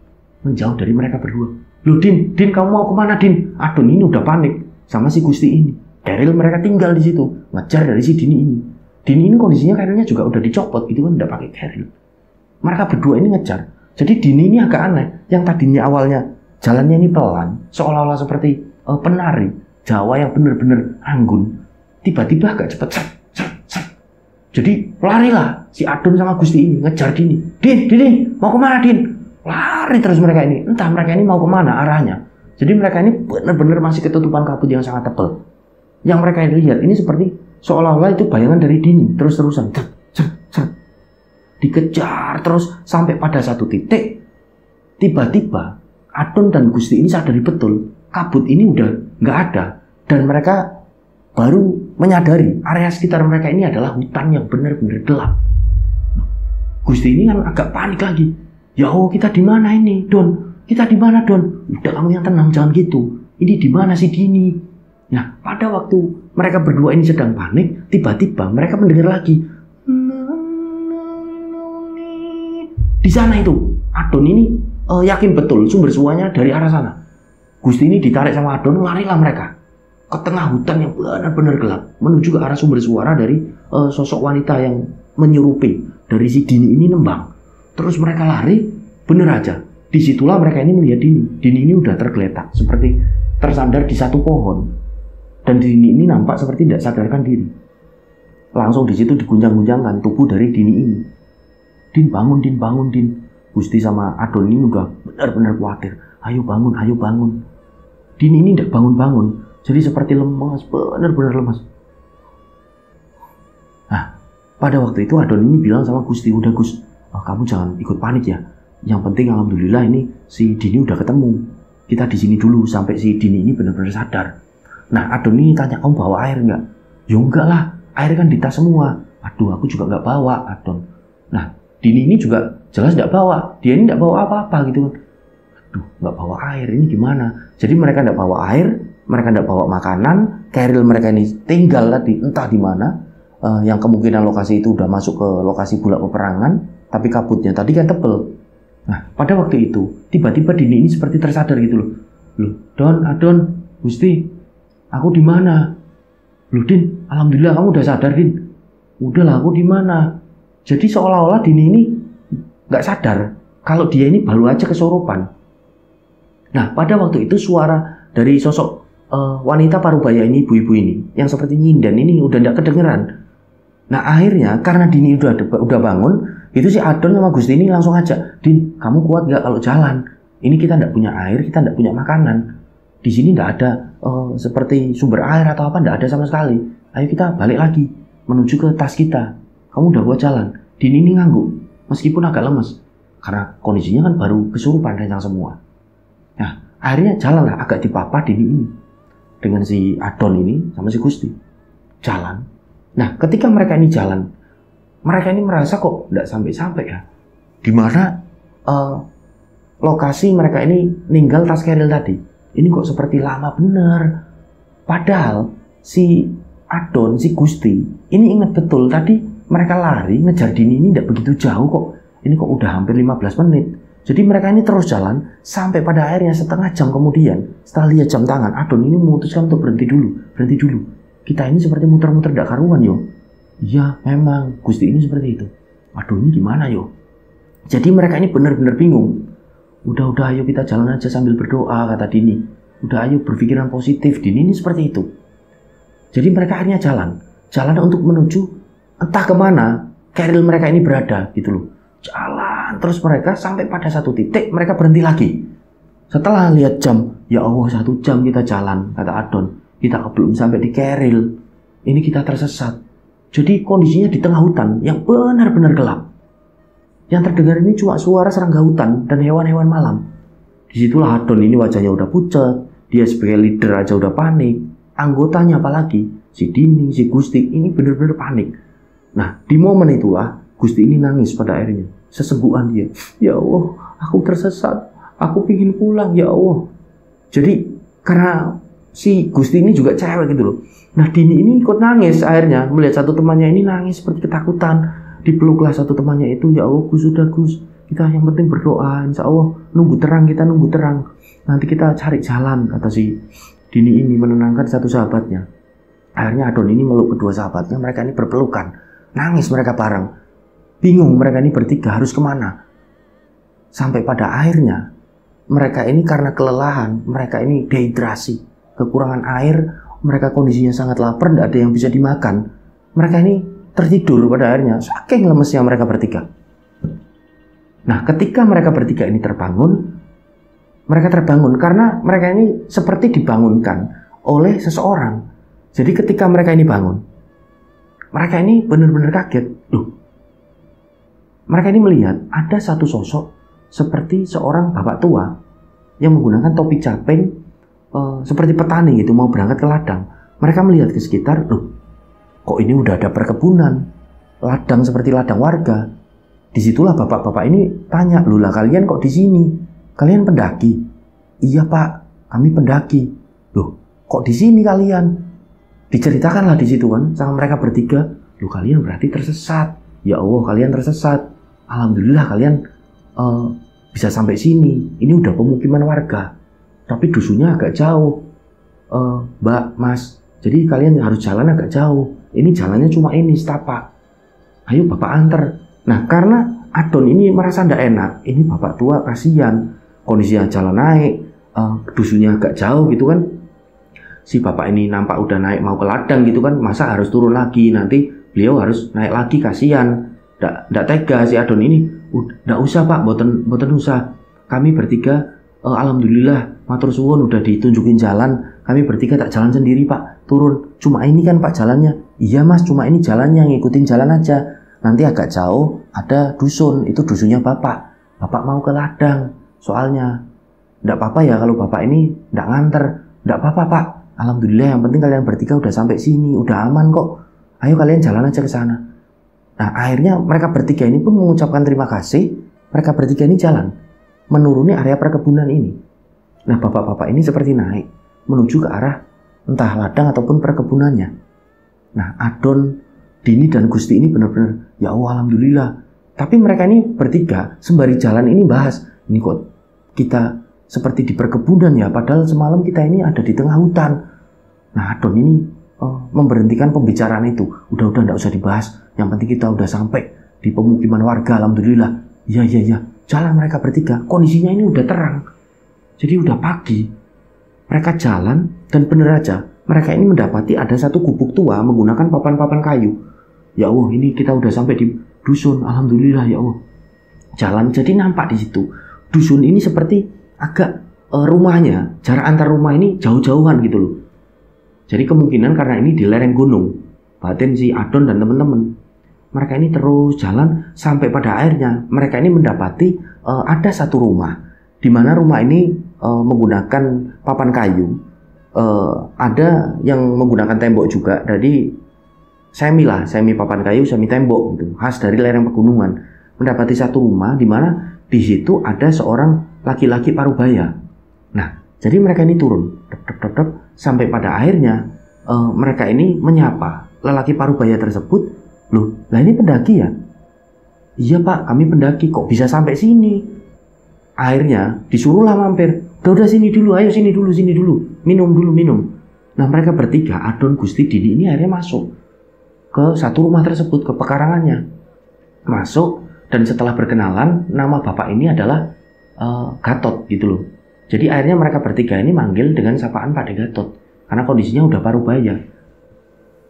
menjauh dari mereka berdua. Loh, Din, kamu mau kemana, Din? Adon ini udah panik sama si Gusti ini. Keril mereka tinggal di situ, ngejar dari si Dini ini. Dini ini kondisinya kerilnya juga udah dicopot gitu kan, udah pakai keril. Mereka berdua ini ngejar. Jadi Dini ini agak aneh. Yang tadinya awalnya jalannya ini pelan, seolah-olah seperti penari Jawa yang benar-benar anggun, tiba-tiba agak cepat. Jadi larilah si Adon sama Gusti ini ngejar Dini. Din, mau kemana, Din? Lari terus mereka ini. Entah mereka ini mau kemana arahnya. Jadi mereka ini benar-benar masih ketutupan kabut yang sangat tebal. Yang mereka lihat ini seperti seolah-olah itu bayangan dari Dini. Terus-terusan. Dikejar terus sampai pada satu titik. Tiba-tiba Adon dan Gusti ini sadari betul kabut ini udah nggak ada. Dan mereka baru menyadari area sekitar mereka ini adalah hutan yang benar-benar gelap. Gusti ini kan agak panik lagi. Ya Allah, kita di mana ini, Don? Kita di mana, Don? Udah, kamu yang tenang, jangan gitu. Ini di mana si Dini? Nah, pada waktu mereka berdua ini sedang panik, tiba-tiba mereka mendengar lagi. Di sana itu, Adon ini yakin betul sumber suaranya dari arah sana. Gusti ini ditarik sama Adon, larilah mereka ke tengah hutan yang benar-benar gelap, menuju ke arah sumber suara dari sosok wanita yang menyerupi dari si Dini ini nembang. Terus mereka lari, bener aja. Disitulah mereka ini melihat Dini. Dini ini udah tergeletak, seperti tersandar di satu pohon. Dan Dini ini nampak seperti tidak sadarkan diri. Langsung di situ diguncang-guncangkan tubuh dari Dini ini. Din, bangun, Din, bangun, Din. Gusti sama Adon ini udah benar-benar khawatir. Ayo bangun, ayo bangun. Dini ini tidak bangun-bangun. Jadi seperti lemas, benar-benar lemas. Nah, pada waktu itu Adon ini bilang sama Gusti, udah Gus, kamu jangan ikut panik ya. Yang penting alhamdulillah ini si Dini udah ketemu. Kita di sini dulu sampai si Dini ini benar-benar sadar. Nah, Adon ini tanya, kamu bawa air nggak? Ya enggak lah, air kan di tas semua. Aduh, aku juga nggak bawa, Adon. Nah, Dini ini juga jelas nggak bawa. Dia ini nggak bawa apa-apa gitu kan. Aduh, nggak bawa air, ini gimana? Jadi mereka nggak bawa air, mereka tidak bawa makanan, keril mereka ini tinggal tadi entah di mana, yang kemungkinan lokasi itu udah masuk ke lokasi bulak peperangan, tapi kabutnya tadi kan tebel. Nah, pada waktu itu tiba-tiba Dini ini seperti tersadar gitu loh. Loh, Don, Adon, Gusti, aku di mana? Loh, Din, alhamdulillah kamu udah sadar, Din. Udahlah, aku di mana? Jadi seolah-olah Dini ini nggak sadar kalau dia ini baru aja kesurupan. Nah, pada waktu itu suara dari sosok wanita parubaya ini, ibu-ibu ini yang seperti nyindan ini udah tidak kedengeran. Nah, akhirnya karena Dini udah bangun, itu si Adon sama Gusti ini langsung ajak, Din, kamu kuat gak kalau jalan? Ini kita tidak punya air, kita tidak punya makanan. Di sini tidak ada seperti sumber air atau apa, tidak ada sama sekali. Ayo kita balik lagi menuju ke tas kita. Kamu udah kuat jalan? Dini ini ngangguk, meskipun agak lemes karena kondisinya kan baru kesurupan rencang semua. Nah, akhirnya jalanlah agak dipapa Dini ini dengan si Adon ini sama si Gusti jalan. Nah, ketika mereka ini jalan, mereka ini merasa kok tidak sampai-sampai ya. Dimana lokasi mereka ini ninggal tas keril tadi. Ini kok seperti lama bener. Padahal si Adon, si Gusti ini ingat betul tadi mereka lari ngejar Dini ini tidak begitu jauh kok. Ini kok udah hampir 15 menit. Jadi mereka ini terus jalan sampai pada akhirnya setengah jam kemudian, setelah lihat jam tangan, Adon ini memutuskan untuk berhenti dulu. Kita ini seperti muter-muter tidak karuan yo. Iya, memang Gusti ini seperti itu. Aduh, ini gimana yo? Jadi mereka ini benar-benar bingung. Udah, ayo kita jalan aja sambil berdoa, kata Dini. Udah, ayo berpikiran positif. Dini ini seperti itu. Jadi mereka akhirnya jalan untuk menuju entah kemana keril mereka ini berada gitu loh. Jalan terus mereka sampai pada satu titik mereka berhenti lagi. Setelah lihat jam, ya Allah 1 jam kita jalan, kata Adon. Kita belum sampai di keril. Ini kita tersesat. Jadi kondisinya di tengah hutan yang benar-benar gelap. Yang terdengar ini cuma suara serangga hutan dan hewan-hewan malam. Disitulah Adon ini wajahnya udah pucat. Dia sebagai leader aja udah panik. Anggotanya apalagi, si Dini, si Gusti ini benar-benar panik. Nah, di momen itulah Gusti ini nangis pada akhirnya. Sesenggukan dia. Ya Allah, aku tersesat. Aku pingin pulang, ya Allah. Jadi, karena si Gusti ini juga cewek gitu loh. Nah, Dini ini ikut nangis akhirnya. Melihat satu temannya ini nangis seperti ketakutan. Dipeluklah satu temannya itu. Ya Allah, Gus, sudah Gus. Kita yang penting berdoa. Insya Allah, nunggu terang, kita nunggu terang. Nanti kita cari jalan, kata si Dini ini menenangkan satu sahabatnya. Akhirnya Adon ini meluk kedua sahabatnya. Mereka ini berpelukan. Nangis mereka bareng. Bingung mereka ini bertiga harus kemana. Sampai pada akhirnya mereka ini karena kelelahan, mereka ini dehidrasi, kekurangan air, mereka kondisinya sangat lapar, tidak ada yang bisa dimakan. Mereka ini tertidur pada akhirnya, saking lemesnya mereka bertiga. Nah, ketika mereka bertiga ini terbangun, mereka terbangun karena mereka ini seperti dibangunkan oleh seseorang. Jadi ketika mereka ini bangun, mereka ini benar-benar kaget. Loh, mereka ini melihat ada satu sosok seperti seorang bapak tua yang menggunakan topi caping, seperti petani gitu mau berangkat ke ladang. Mereka melihat ke sekitar, loh, kok ini udah ada perkebunan, ladang seperti ladang warga. Disitulah bapak-bapak ini tanya, loh lah kalian kok di sini? Kalian pendaki? Iya pak, kami pendaki. Loh, kok di sini kalian? Diceritakanlah di situ kan sama mereka bertiga. Loh kalian berarti tersesat. Ya Allah kalian tersesat. Alhamdulillah kalian bisa sampai sini. Ini udah pemukiman warga. Tapi dusunnya agak jauh. Mbak, Mas. Jadi kalian harus jalan agak jauh. Ini jalannya cuma ini setapak. Ayo bapak anter. Nah karena Adon ini merasa tidak enak. Ini bapak tua kasihan. Kondisinya jalan naik. Dusunnya agak jauh gitu kan. Si bapak ini nampak udah naik mau ke ladang gitu kan. Masa harus turun lagi. Nanti beliau harus naik lagi kasihan. Tidak tega si Adon ini. Tidak usah pak. Boten usah. Kami bertiga alhamdulillah matur suwun udah ditunjukin jalan. Kami bertiga tak jalan sendiri pak. Turun. Cuma ini kan pak jalannya. Iya mas cuma ini jalannya. Ngikutin jalan aja. Nanti agak jauh ada dusun. Itu dusunnya bapak. Bapak mau ke ladang. Soalnya tidak apa-apa ya kalau bapak ini tidak nganter. Tidak apa-apa pak. Alhamdulillah yang penting kalian bertiga udah sampai sini. Udah aman kok. Ayo kalian jalan aja ke sana. Nah akhirnya mereka bertiga ini pun mengucapkan terima kasih. Mereka bertiga ini jalan menuruni area perkebunan ini. Nah bapak-bapak ini seperti naik menuju ke arah entah ladang ataupun perkebunannya. Nah Adon, Dini dan Gusti ini benar-benar ya Allah alhamdulillah. Tapi mereka ini bertiga sembari jalan ini bahas, ini kok kita seperti di perkebunan ya, padahal semalam kita ini ada di tengah hutan. Nah Adon ini memberhentikan pembicaraan itu. Udah enggak usah dibahas. Yang penting kita udah sampai di pemukiman warga alhamdulillah. Iya. Jalan mereka bertiga. Kondisinya ini udah terang. Jadi udah pagi. Mereka jalan dan bener aja mereka ini mendapati ada satu gubuk tua menggunakan papan-papan kayu. Ya Allah, ini kita udah sampai di dusun. Alhamdulillah ya Allah. Jalan jadi nampak di situ. Dusun ini seperti agak rumahnya, jarak antar rumah ini jauh-jauhan gitu loh. Jadi kemungkinan karena ini di lereng gunung. Batin si Adon dan teman-teman. Mereka ini terus jalan sampai pada akhirnya mereka ini mendapati ada satu rumah. Di mana rumah ini menggunakan papan kayu. Ada yang menggunakan tembok juga. Jadi semi papan kayu, semi tembok gitu. Khas dari lereng pegunungan. Mendapati satu rumah di mana di situ ada seorang laki-laki parubaya. Nah, jadi mereka ini turun sampai pada akhirnya mereka ini menyapa lelaki parubaya tersebut. Loh, lah ini pendaki ya? Iya pak, kami pendaki. Kok bisa sampai sini? Akhirnya disuruhlah mampir. Udah sini dulu, ayo sini dulu. Minum dulu. Nah mereka bertiga, Adon, Gusti, Dini ini akhirnya masuk ke satu rumah tersebut, ke pekarangannya. Masuk dan setelah berkenalan, nama bapak ini adalah Gatot gitu loh. Jadi akhirnya mereka bertiga ini manggil dengan sapaan Pak De Gatot. Karena kondisinya udah parubaya.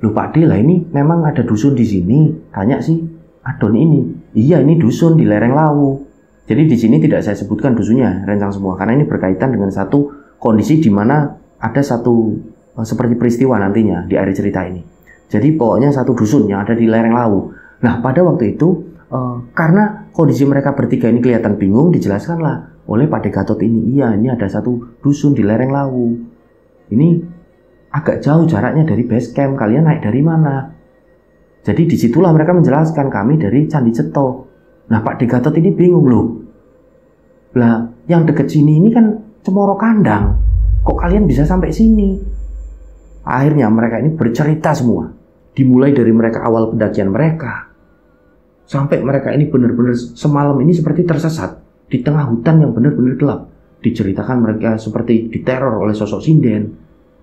Loh Pak De lah ini memang ada dusun di sini. Tanya sih Adon ini. Iya ini dusun di lereng Lawu. Jadi di sini tidak saya sebutkan dusunnya, rencang semua. Karena ini berkaitan dengan satu kondisi di mana ada satu seperti peristiwa nantinya di akhir cerita ini. Jadi pokoknya satu dusun yang ada di lereng Lawu. Nah pada waktu itu karena kondisi mereka bertiga ini kelihatan bingung, dijelaskanlah oleh Pak De Gatot ini. Iya ini ada satu dusun di lereng Lawu. Ini agak jauh jaraknya dari base camp. Kalian naik dari mana? Jadi disitulah mereka menjelaskan kami dari Candi Ceto. Nah Pak De Gatot ini bingung loh. Lah yang deket sini ini kan Cemoro Kandang. Kok kalian bisa sampai sini? Akhirnya mereka ini bercerita semua. Dimulai dari mereka awal pendakian mereka. Sampai mereka ini benar-benar semalam ini seperti tersesat di tengah hutan yang benar-benar gelap. Diceritakan mereka seperti diteror oleh sosok sinden.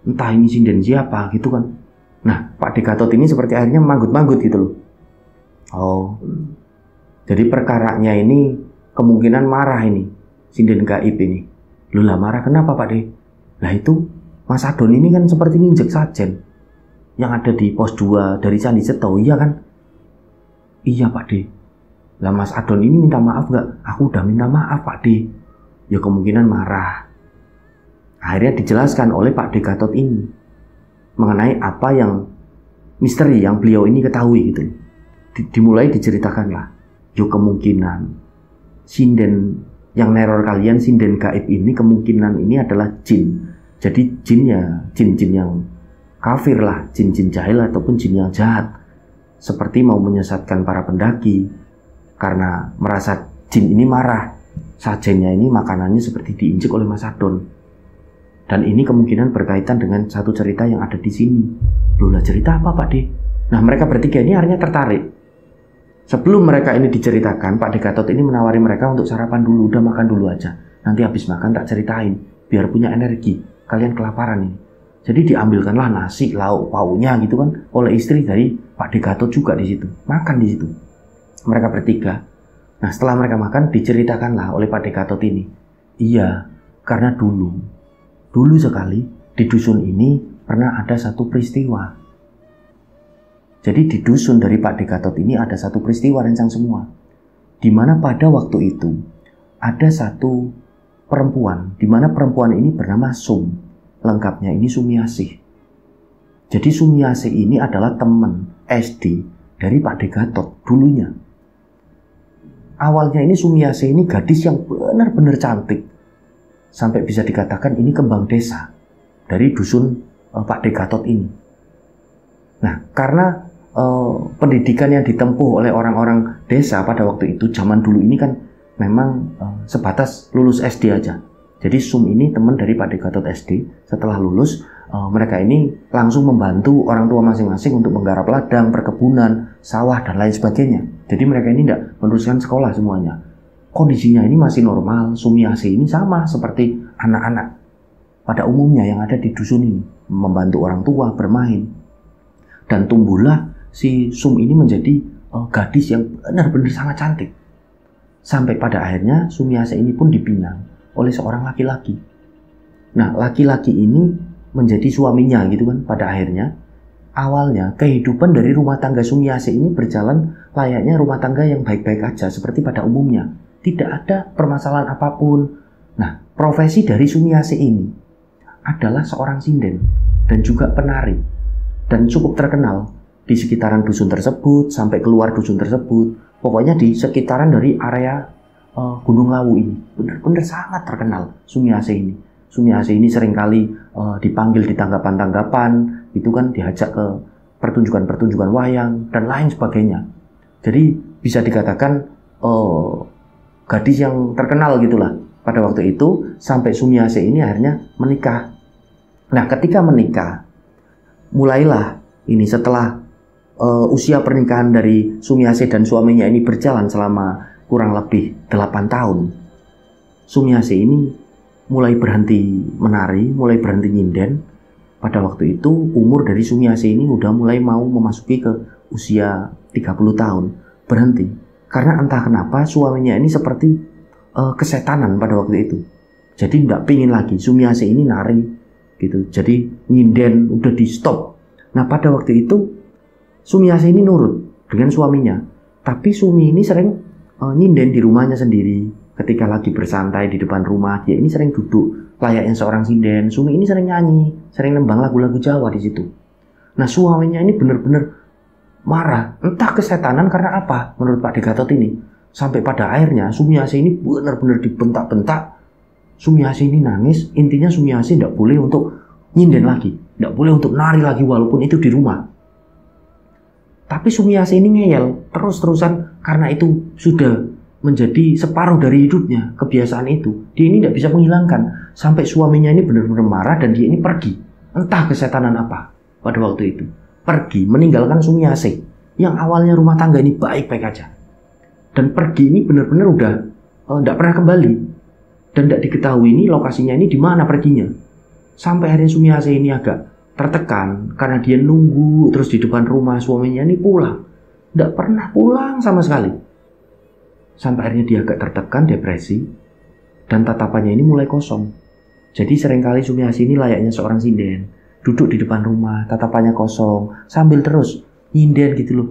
Entah ini sinden siapa gitu kan. Nah Pak De Gatot ini seperti akhirnya manggut-manggut gitu loh. Oh, jadi perkaranya ini kemungkinan marah ini sinden gaib ini. Loh lah marah kenapa Pak De? Lah itu Mas Adon ini kan seperti nginjek sajen yang ada di pos 2 dari Candi Ceto, iya kan? Iya Pak De. Lah Mas Adon ini minta maaf gak? Aku udah minta maaf Pak De. Ya kemungkinan marah. Akhirnya dijelaskan oleh Pak De Gatot ini mengenai apa yang misteri yang beliau ini ketahui gitu. Dimulai diceritakan lah. Yo kemungkinan sinden yang neror kalian, sinden gaib ini kemungkinan ini adalah jin. Jadi jinnya, jin-jin yang kafir lah, jin-jin jahil ataupun jin yang jahat, seperti mau menyesatkan para pendaki karena merasa jin ini marah. Sajennya ini makanannya seperti diinjek oleh Mas Adon. Dan ini kemungkinan berkaitan dengan satu cerita yang ada di sini. Loh lah, cerita apa Pak De? Nah, mereka bertiga ini akhirnya tertarik. Sebelum mereka ini diceritakan, Pak De Gatot ini menawari mereka untuk sarapan dulu, udah makan dulu aja. Nanti habis makan tak ceritain, biar punya energi. Kalian kelaparan ini. Jadi diambilkanlah nasi, lauk, paunya gitu kan oleh istri dari Pak De Gatot juga di situ. Makan di situ. Mereka bertiga. Nah, setelah mereka makan, diceritakanlah oleh Pak De Gatot ini. Iya, karena dulu sekali di dusun ini pernah ada satu peristiwa. Jadi di dusun dari Pak De Gatot ini ada satu peristiwa rencang semua. Di mana pada waktu itu ada satu perempuan, di mana perempuan ini bernama Sum. Lengkapnya ini Sumiasih. Jadi Sumiasih ini adalah teman SD dari Pak De Gatot dulunya. Awalnya ini Sumiasih ini gadis yang benar-benar cantik. Sampai bisa dikatakan ini kembang desa dari dusun Pak De Gatot ini. Nah, karena pendidikan yang ditempuh oleh orang-orang desa pada waktu itu, zaman dulu ini kan memang sebatas lulus SD aja. Jadi Sum ini teman dari Pak De Gatot SD. Setelah lulus, mereka ini langsung membantu orang tua masing-masing untuk menggarap ladang, perkebunan, sawah, dan lain sebagainya. Jadi mereka ini tidak meneruskan sekolah semuanya. Kondisinya ini masih normal. Sumiasih ini sama seperti anak-anak pada umumnya yang ada di dusun ini, membantu orang tua bermain. Dan tumbuhlah si Sum ini menjadi gadis yang benar-benar sangat cantik. Sampai pada akhirnya Sumiasih ini pun dipinang oleh seorang laki-laki. Nah, laki-laki ini menjadi suaminya gitu kan pada akhirnya. Awalnya kehidupan dari rumah tangga Sumiasih ini berjalan layaknya rumah tangga yang baik-baik aja seperti pada umumnya. Tidak ada permasalahan apapun. Nah, profesi dari Sumiasih ini adalah seorang sinden dan juga penari. Dan cukup terkenal di sekitaran dusun tersebut, sampai keluar dusun tersebut. Pokoknya di sekitaran dari area Gunung Lawu ini. Benar-benar sangat terkenal Sumiasih ini. Sumiasih ini seringkali dipanggil di tanggapan-tanggapan, itu kan diajak ke pertunjukan-pertunjukan wayang, dan lain sebagainya. Jadi bisa dikatakan gadis yang terkenal gitulah pada waktu itu, sampai Sumiasih ini akhirnya menikah. Nah, ketika menikah, mulailah ini setelah usia pernikahan dari Sumiasih dan suaminya ini berjalan selama kurang lebih 8 tahun. Sumiasih ini mulai berhenti menari, mulai berhenti nyinden. Pada waktu itu umur dari Sumiasih ini udah mulai mau memasuki ke usia 30 tahun. Berhenti. Karena entah kenapa suaminya ini seperti kesetanan pada waktu itu. Jadi nggak pingin lagi Sumiasih ini nari gitu. Jadi nyinden udah di stop. Nah, pada waktu itu Sumiasih ini nurut dengan suaminya. Tapi Sumi ini sering nyinden di rumahnya sendiri. Ketika lagi bersantai di depan rumah, dia ini sering duduk layaknya seorang sinden. Sumi ini sering nyanyi, sering nembang lagu-lagu Jawa di situ. Nah, suaminya ini benar-benar marah, entah kesetanan karena apa menurut Pak De Gatot ini. Sampai pada akhirnya Sumiasih ini benar-benar dibentak-bentak. Sumiasih ini nangis. Intinya Sumiasih tidak boleh untuk nyinden lagi, tidak boleh untuk nari lagi walaupun itu di rumah. Tapi Sumiasih ini ngeyel terus-terusan karena itu sudah menjadi separuh dari hidupnya, kebiasaan itu. Dia ini tidak bisa menghilangkan. Sampai suaminya ini benar-benar marah dan dia ini pergi. Entah kesetanan apa pada waktu itu. Pergi meninggalkan Sumiasih yang awalnya rumah tangga ini baik-baik aja. Dan pergi ini benar-benar udah tidak pernah kembali. Dan tidak diketahui ini lokasinya ini di mana perginya. Sampai akhirnya Sumiasih ini agak tertekan karena dia nunggu terus di depan rumah suaminya ini pulang. Tidak pernah pulang sama sekali. Sampai akhirnya dia agak tertekan, depresi, dan tatapannya ini mulai kosong. Jadi seringkali Sumiasih ini layaknya seorang sinden, duduk di depan rumah, tatapannya kosong, sambil terus nyinden gitu loh.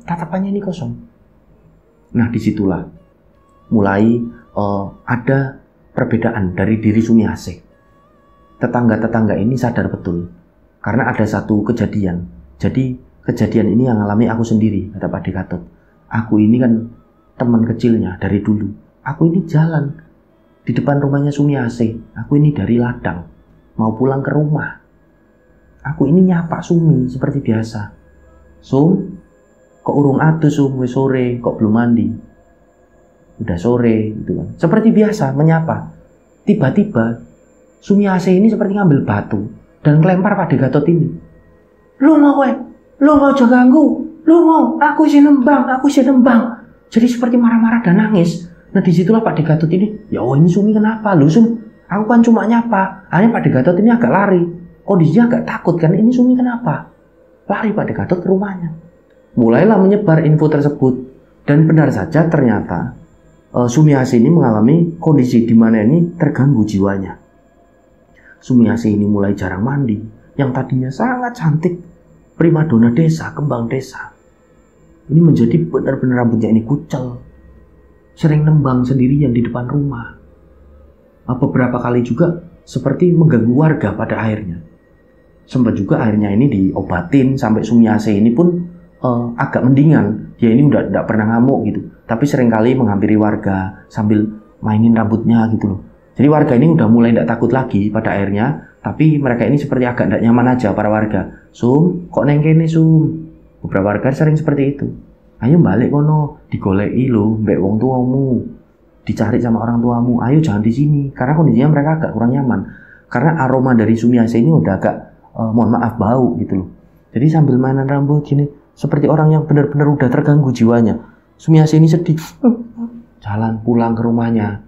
Tatapannya ini kosong. Nah, disitulah mulai ada perbedaan dari diri Sumiasih. Tetangga-tetangga ini sadar betul karena ada satu kejadian. Jadi kejadian ini yang alami aku sendiri, kata Pak De Gatot. Aku ini kan teman kecilnya dari dulu. Aku ini jalan di depan rumahnya Sumiase. Aku ini dari ladang, mau pulang ke rumah. Aku ini nyapa Sumi seperti biasa. Sum, kok urung atus Sum, wis sore, kok belum mandi? Udah sore gitu kan. Seperti biasa menyapa. Tiba-tiba Sumiase ini seperti ngambil batu dan kelempar pada Gatot ini. Lu mau jangan ganggu. Lu mau, aku isi nembang. Jadi seperti marah-marah dan nangis. Nah disitulah Pak Gatot ini, ya ini Sumi kenapa? Lu Sum, aku kan cuma nyapa. Akhirnya Pak Gatot ini agak lari. Kondisinya agak takut kan, ini Sumi kenapa? Lari Pak Gatot ke rumahnya. Mulailah menyebar info tersebut. Dan benar saja ternyata Sumiase ini mengalami kondisi di mana ini terganggu jiwanya. Sumiase ini mulai jarang mandi, yang tadinya sangat cantik, primadona desa, kembang desa. Ini menjadi benar-benar rambutnya ini kucel, sering nembang sendirian di depan rumah. Beberapa kali juga seperti mengganggu warga pada akhirnya. Sempat juga akhirnya ini diobatin sampai Sumiase ini pun agak mendingan. Dia ini udah tidak pernah ngamuk gitu, tapi seringkali menghampiri warga sambil mainin rambutnya gitu loh. Jadi warga ini udah mulai tidak takut lagi pada akhirnya, tapi mereka ini seperti agak tidak nyaman aja para warga. Sum, kok neng kene Sum? Beberapa warga sering seperti itu. Ayo balik kono, digoleki lo, mbek wong tuamu, dicari sama orang tuamu. Ayo jangan di sini, karena kondisinya mereka agak kurang nyaman. Karena aroma dari Sumiase ini udah agak, mohon maaf, bau gitu loh. Jadi sambil mainan rambut gini, seperti orang yang benar-benar udah terganggu jiwanya. Sumiase ini sedih, jalan pulang ke rumahnya.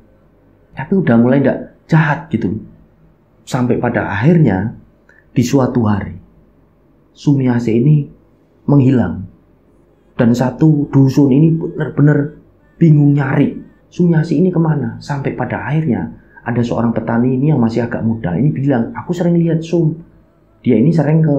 Tapi udah mulai tidak jahat gitu. Sampai pada akhirnya, di suatu hari, Sumiase ini menghilang. Dan satu dusun ini benar-benar bingung nyari. Sumiase ini kemana? Sampai pada akhirnya, ada seorang petani ini yang masih agak muda. Ini bilang, aku sering lihat Sum. Dia ini sering ke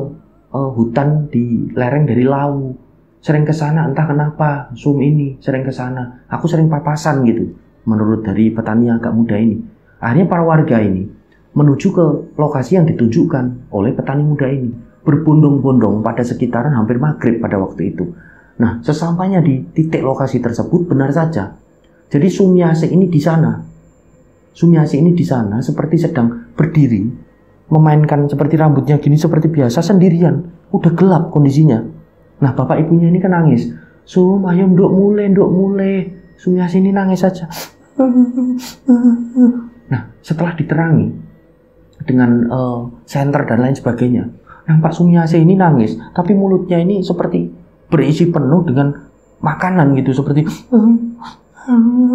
hutan di lereng dari Lawu, sering ke sana entah kenapa. Sum ini sering ke sana, aku sering papasan gitu. Menurut dari petani yang agak muda ini, akhirnya para warga ini menuju ke lokasi yang ditunjukkan oleh petani muda ini, berbondong-bondong pada sekitaran hampir maghrib pada waktu itu. Nah, sesampainya di titik lokasi tersebut, benar saja, jadi Sumiase ini di sana. Sumiase ini di sana seperti sedang berdiri, memainkan seperti rambutnya gini seperti biasa sendirian. Udah gelap kondisinya. Nah bapak ibunya ini kan nangis. Sum, ayo nduk mulai. Sumiase ini nangis saja. Nah setelah diterangi dengan senter dan lain sebagainya, nampak Sumiase ini nangis, tapi mulutnya ini seperti berisi penuh dengan makanan gitu, seperti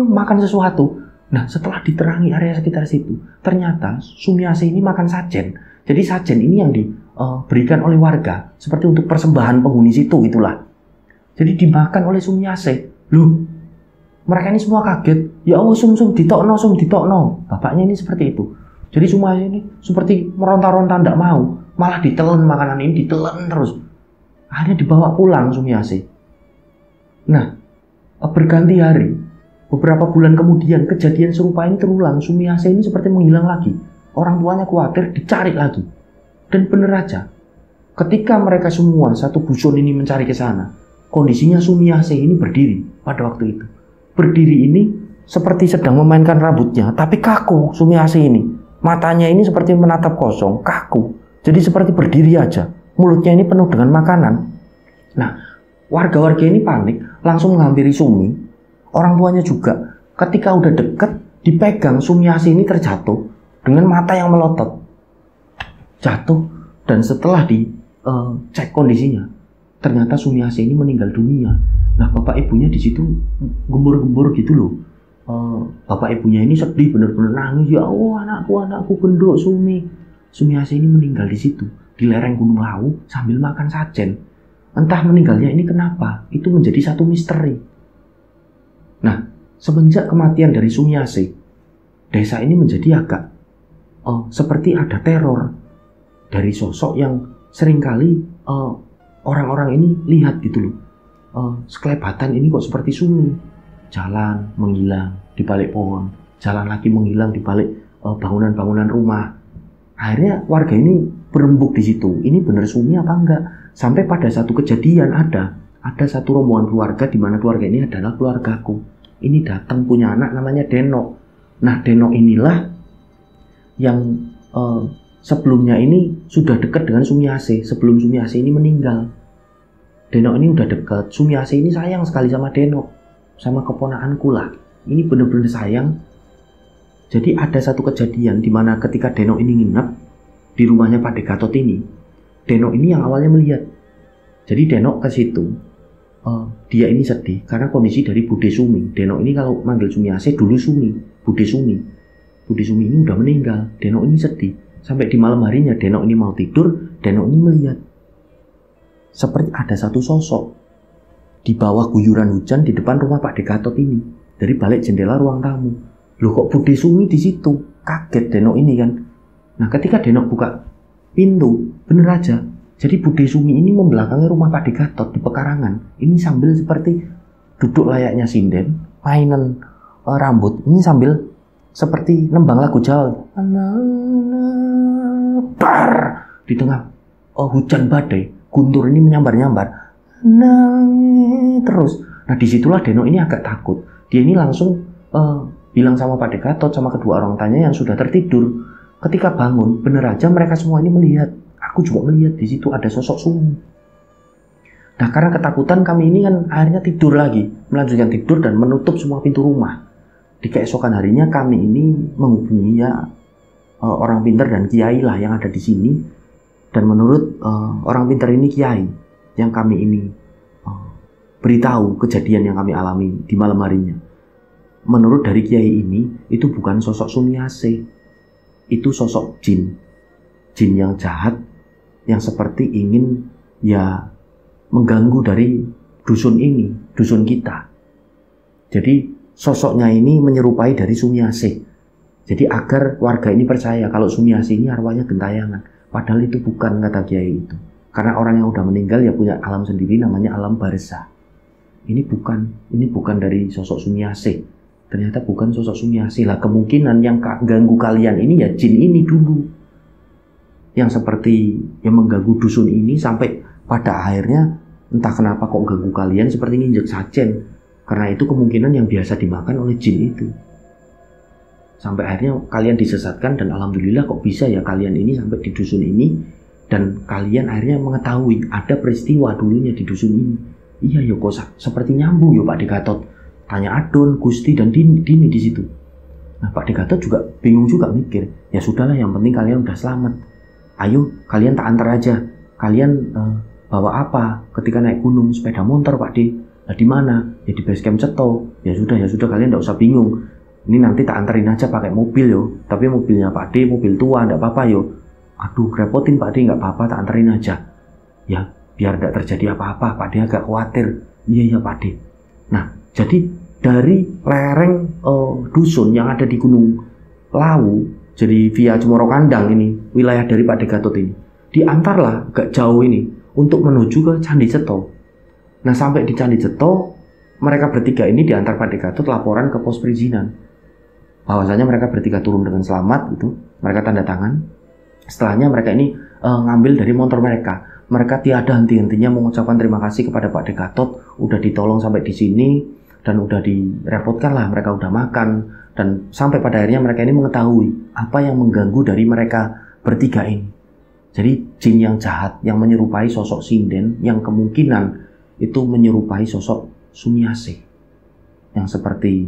makan sesuatu. Nah, setelah diterangi area sekitar situ, ternyata Sumiase ini makan sajen. Jadi sajen ini yang diberikan oleh warga, seperti untuk persembahan penghuni situ itulah. Jadi dimakan oleh Sumiase. Loh, mereka ini semua kaget. Ya Allah, Sum, ditokno. Bapaknya ini seperti itu. Jadi Sumiase ini seperti meronta-ronta, tidak mau. Malah ditelan makanan ini, ditelan terus. Akhirnya dibawa pulang Sumiase. Nah, berganti hari. Beberapa bulan kemudian kejadian serupa ini terulang. Sumiase ini seperti menghilang lagi. Orang tuanya khawatir, dicari lagi. Dan benar aja, ketika mereka semua satu dusun ini mencari ke sana, kondisinya Sumiase ini berdiri pada waktu itu. Berdiri ini seperti sedang memainkan rambutnya, tapi kaku Sumiase ini. Matanya ini seperti menatap kosong, kaku. Jadi seperti berdiri aja. Mulutnya ini penuh dengan makanan. Nah, warga-warga ini panik, langsung menghampiri Sumi. Orang tuanya juga, ketika udah deket, dipegang, Sumiase ini terjatuh dengan mata yang melotot. Jatuh, dan setelah dicek kondisinya, ternyata Sumiase ini meninggal dunia. Nah, bapak ibunya di situ gembur-gembur gitu loh. Bapak ibunya ini sedih, benar-benar nangis. Ya Allah, anakku genduk Sumi. Sumiase ini meninggal di situ, di lereng Gunung Lawu sambil makan sajen. Entah meninggalnya ini kenapa, itu menjadi satu misteri. Nah, semenjak kematian dari Sumiase, desa ini menjadi agak seperti ada teror dari sosok yang seringkali orang-orang ini lihat gitu loh. Sekelebatan ini kok seperti Sumi, jalan menghilang di balik pohon, jalan lagi menghilang di balik bangunan-bangunan rumah. Akhirnya warga ini berembuk di situ. Ini benar Sumi apa enggak? Sampai pada satu kejadian ada satu rombongan keluarga, di mana keluarga ini adalah keluargaku. Ini datang punya anak namanya Denok. Nah, Denok inilah yang sebelumnya ini sudah dekat dengan Sumiase sebelum Sumiase ini meninggal. Denok ini udah dekat. Sumiase ini sayang sekali sama Denok, sama keponakanku lah. Ini bener-bener sayang. Jadi ada satu kejadian di mana ketika Denok ini nginep di rumahnya Pak De Gatot ini, Denok ini yang awalnya melihat. Jadi Denok ke situ. Dia ini sedih karena kondisi dari Bude Sumi. Denok ini kalau manggil Sumiase dulu Sumi, Bude Sumi. Bude Sumi ini udah meninggal. Denok ini sedih. Sampai di malam harinya Denok ini mau tidur, Denok ini melihat seperti ada satu sosok di bawah guyuran hujan di depan rumah Pak De Gatot ini, dari balik jendela ruang tamu. Loh, kok Bude Sumi di situ? Kaget Denok ini kan. Nah, ketika Denok buka pintu, bener aja. Jadi Bude Sumi ini membelakangi rumah Pak De Gatot di pekarangan. Ini sambil seperti duduk layaknya sinden, mainan rambut. Ini sambil seperti nembang lagu Jawa. Bar di tengah hujan badai. Guntur ini menyambar-nyambar, terus. Nah, disitulah Denok ini agak takut. Dia ini langsung bilang sama Pak De Gatot, sama kedua orang tanya yang sudah tertidur. Ketika bangun, bener aja mereka semua ini melihat. Aku juga melihat di situ ada sosok Sumi. Nah, karena ketakutan kami ini kan akhirnya tidur lagi, melanjutkan tidur dan menutup semua pintu rumah. Di keesokan harinya kami ini menghubungi orang pintar dan kiai lah yang ada di sini. Dan menurut orang pintar ini kiai yang kami ini beritahu kejadian yang kami alami di malam harinya. Menurut dari kiai ini, itu bukan sosok Sumiase. Itu sosok jin. Jin yang jahat, yang seperti ingin ya mengganggu dari dusun ini, dusun kita. Jadi sosoknya ini menyerupai dari Sumiase. Jadi agar warga ini percaya kalau Sumiase ini arwahnya gentayangan. Padahal itu bukan, kata kiai itu. Karena orang yang udah meninggal ya punya alam sendiri namanya alam barzah. Ini bukan dari sosok Sumiase. Ternyata bukan sosok Sumiase lah. Kemungkinan yang ganggu kalian ini ya jin ini dulu. Yang seperti yang mengganggu dusun ini sampai pada akhirnya entah kenapa kok ganggu kalian seperti nginjek sajen. Karena itu kemungkinan yang biasa dimakan oleh jin itu. Sampai akhirnya kalian disesatkan dan alhamdulillah kok bisa ya kalian ini sampai di dusun ini. Dan kalian akhirnya mengetahui ada peristiwa dulunya di dusun ini. Iya ya kok seperti nyambung ya Pak De Gatot. Tanya Adon, Gusti dan Dini di situ. Nah, Pak De Gatot juga bingung juga mikir. Ya sudahlah, yang penting kalian udah selamat. Ayo kalian tak antar aja. Kalian bawa apa ketika naik gunung? Sepeda motor Pak De. Nah, di mana? Ya di base camp Ceto. Ya sudah kalian tidak usah bingung. Ini nanti tak anterin aja pakai mobil yo. Tapi mobilnya Pak De mobil tua, enggak apa-apa yo. Aduh, kerepotin Pak De, enggak apa-apa, tak anterin aja. Ya, biar enggak terjadi apa-apa. Pak De agak khawatir. Iya Pak De. Nah, jadi dari lereng dusun yang ada di Gunung Lawu, jadi via Cemoro Kandang ini, wilayah dari Pak De Gatot ini, diantarlah agak jauh ini untuk menuju ke Candi Ceto. Nah, sampai di Candi Ceto, mereka bertiga ini diantar Pak De Gatot laporan ke pos perizinan. Bahwasanya mereka bertiga turun dengan selamat gitu. Mereka tanda tangan. Setelahnya mereka ini ngambil dari motor mereka. Mereka tiada henti-hentinya mengucapkan terima kasih kepada Pak De Gatot. Udah ditolong sampai di sini dan udah direpotkan lah. Mereka udah makan dan sampai pada akhirnya mereka ini mengetahui apa yang mengganggu dari mereka bertiga ini. Jadi jin yang jahat yang menyerupai sosok sinden yang kemungkinan itu menyerupai sosok Sumiase yang seperti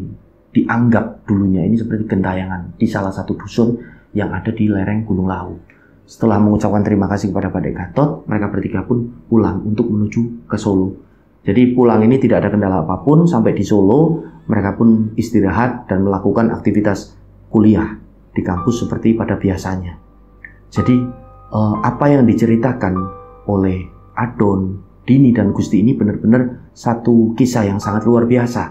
dianggap dulunya ini seperti gentayangan di salah satu dusun yang ada di lereng Gunung Lawu. Setelah mengucapkan terima kasih kepada Pak De Gatot, mereka bertiga pun pulang untuk menuju ke Solo. Jadi pulang ini tidak ada kendala apapun. Sampai di Solo, mereka pun istirahat dan melakukan aktivitas kuliah di kampus seperti pada biasanya. Jadi apa yang diceritakan oleh Adon, Dini dan Gusti ini benar-benar satu kisah yang sangat luar biasa.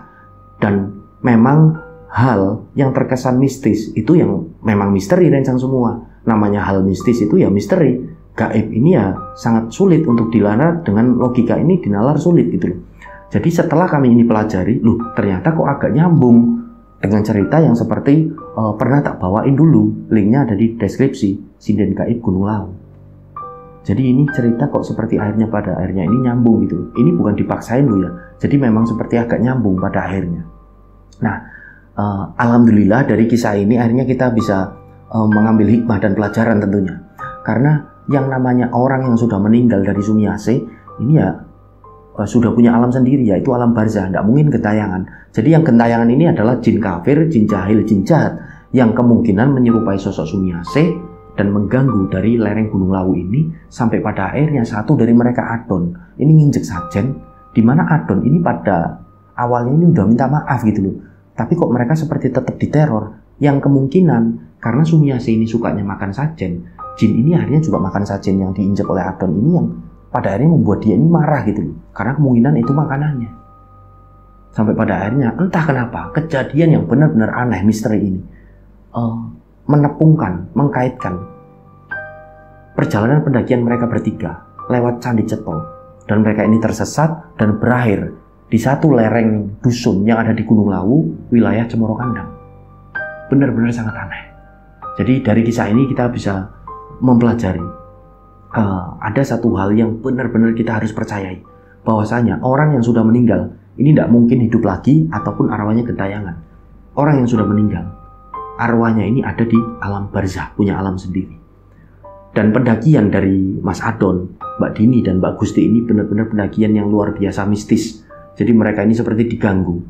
Dan memang hal yang terkesan mistis itu yang memang misteri rencang semua. Namanya hal mistis itu ya misteri. Gaib ini ya sangat sulit untuk dinalar, dengan logika ini dinalar sulit gitu loh. Jadi setelah kami ini pelajari, ternyata kok agak nyambung dengan cerita yang seperti pernah tak bawain dulu. Linknya ada di deskripsi, Sinden Gaib Gunung Lawu. Jadi ini cerita kok seperti akhirnya pada akhirnya ini nyambung gitu. Ini bukan dipaksain loh ya. Jadi memang seperti agak nyambung pada akhirnya. Nah, Alhamdulillah dari kisah ini akhirnya kita bisa mengambil hikmah dan pelajaran tentunya. Karena yang namanya orang yang sudah meninggal dari Sumiase ini ya sudah punya alam sendiri, yaitu alam barzah, tidak mungkin gentayangan. Jadi yang gentayangan ini adalah jin kafir, jin jahil, jin jahat yang kemungkinan menyerupai sosok Sumiase dan mengganggu dari lereng Gunung Lawu ini sampai pada akhirnya satu dari mereka Adon ini nginjek Sajen, di mana Adon ini pada awalnya ini udah minta maaf gitu loh, tapi kok mereka seperti tetap diteror. Yang kemungkinan karena Sumiase ini sukanya makan Sajen, jin ini akhirnya juga makan Sajen yang diinjek oleh Adon ini, yang pada akhirnya membuat dia ini marah gitu loh, karena kemungkinan itu makanannya. Sampai pada akhirnya entah kenapa kejadian yang benar-benar aneh, misteri ini menepungkan, mengkaitkan perjalanan pendakian mereka bertiga lewat Candi Cetol, dan mereka ini tersesat dan berakhir di satu lereng dusun yang ada di Gunung Lawu, wilayah Cemoro Kandang. Benar-benar sangat aneh. Jadi dari kisah ini kita bisa mempelajari ada satu hal yang benar-benar kita harus percayai, bahwasanya orang yang sudah meninggal ini tidak mungkin hidup lagi ataupun arwahnya gentayangan. Orang yang sudah meninggal, arwahnya ini ada di alam barzah, punya alam sendiri. Dan pendakian dari Mas Adon, Mbak Dini dan Mbak Gusti ini benar-benar pendakian yang luar biasa mistis. Jadi mereka ini seperti diganggu.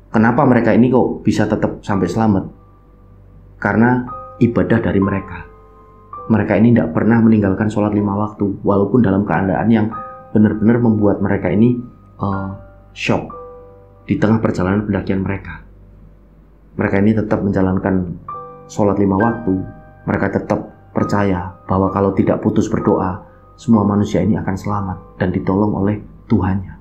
Kenapa mereka ini kok bisa tetap sampai selamat? Karena ibadah dari mereka. Mereka ini tidak pernah meninggalkan sholat 5 waktu, walaupun dalam keadaan yang benar-benar membuat mereka ini shock di tengah perjalanan pendakian mereka. Mereka ini tetap menjalankan sholat 5 waktu. Mereka tetap percaya bahwa kalau tidak putus berdoa, semua manusia ini akan selamat dan ditolong oleh Tuhannya.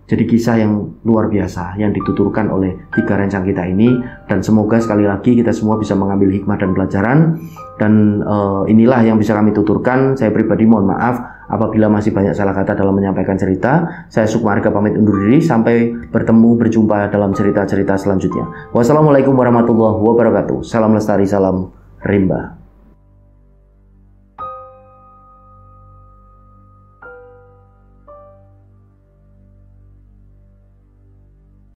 Jadi kisah yang luar biasa yang dituturkan oleh 3 rencang kita ini, dan semoga sekali lagi kita semua bisa mengambil hikmah dan pelajaran. Dan inilah yang bisa kami tuturkan. Saya pribadi mohon maaf apabila masih banyak salah kata dalam menyampaikan cerita. Saya Sukma Arga pamit undur diri, sampai berjumpa dalam cerita-cerita selanjutnya. Wassalamualaikum warahmatullahi wabarakatuh. Salam lestari, salam rimba.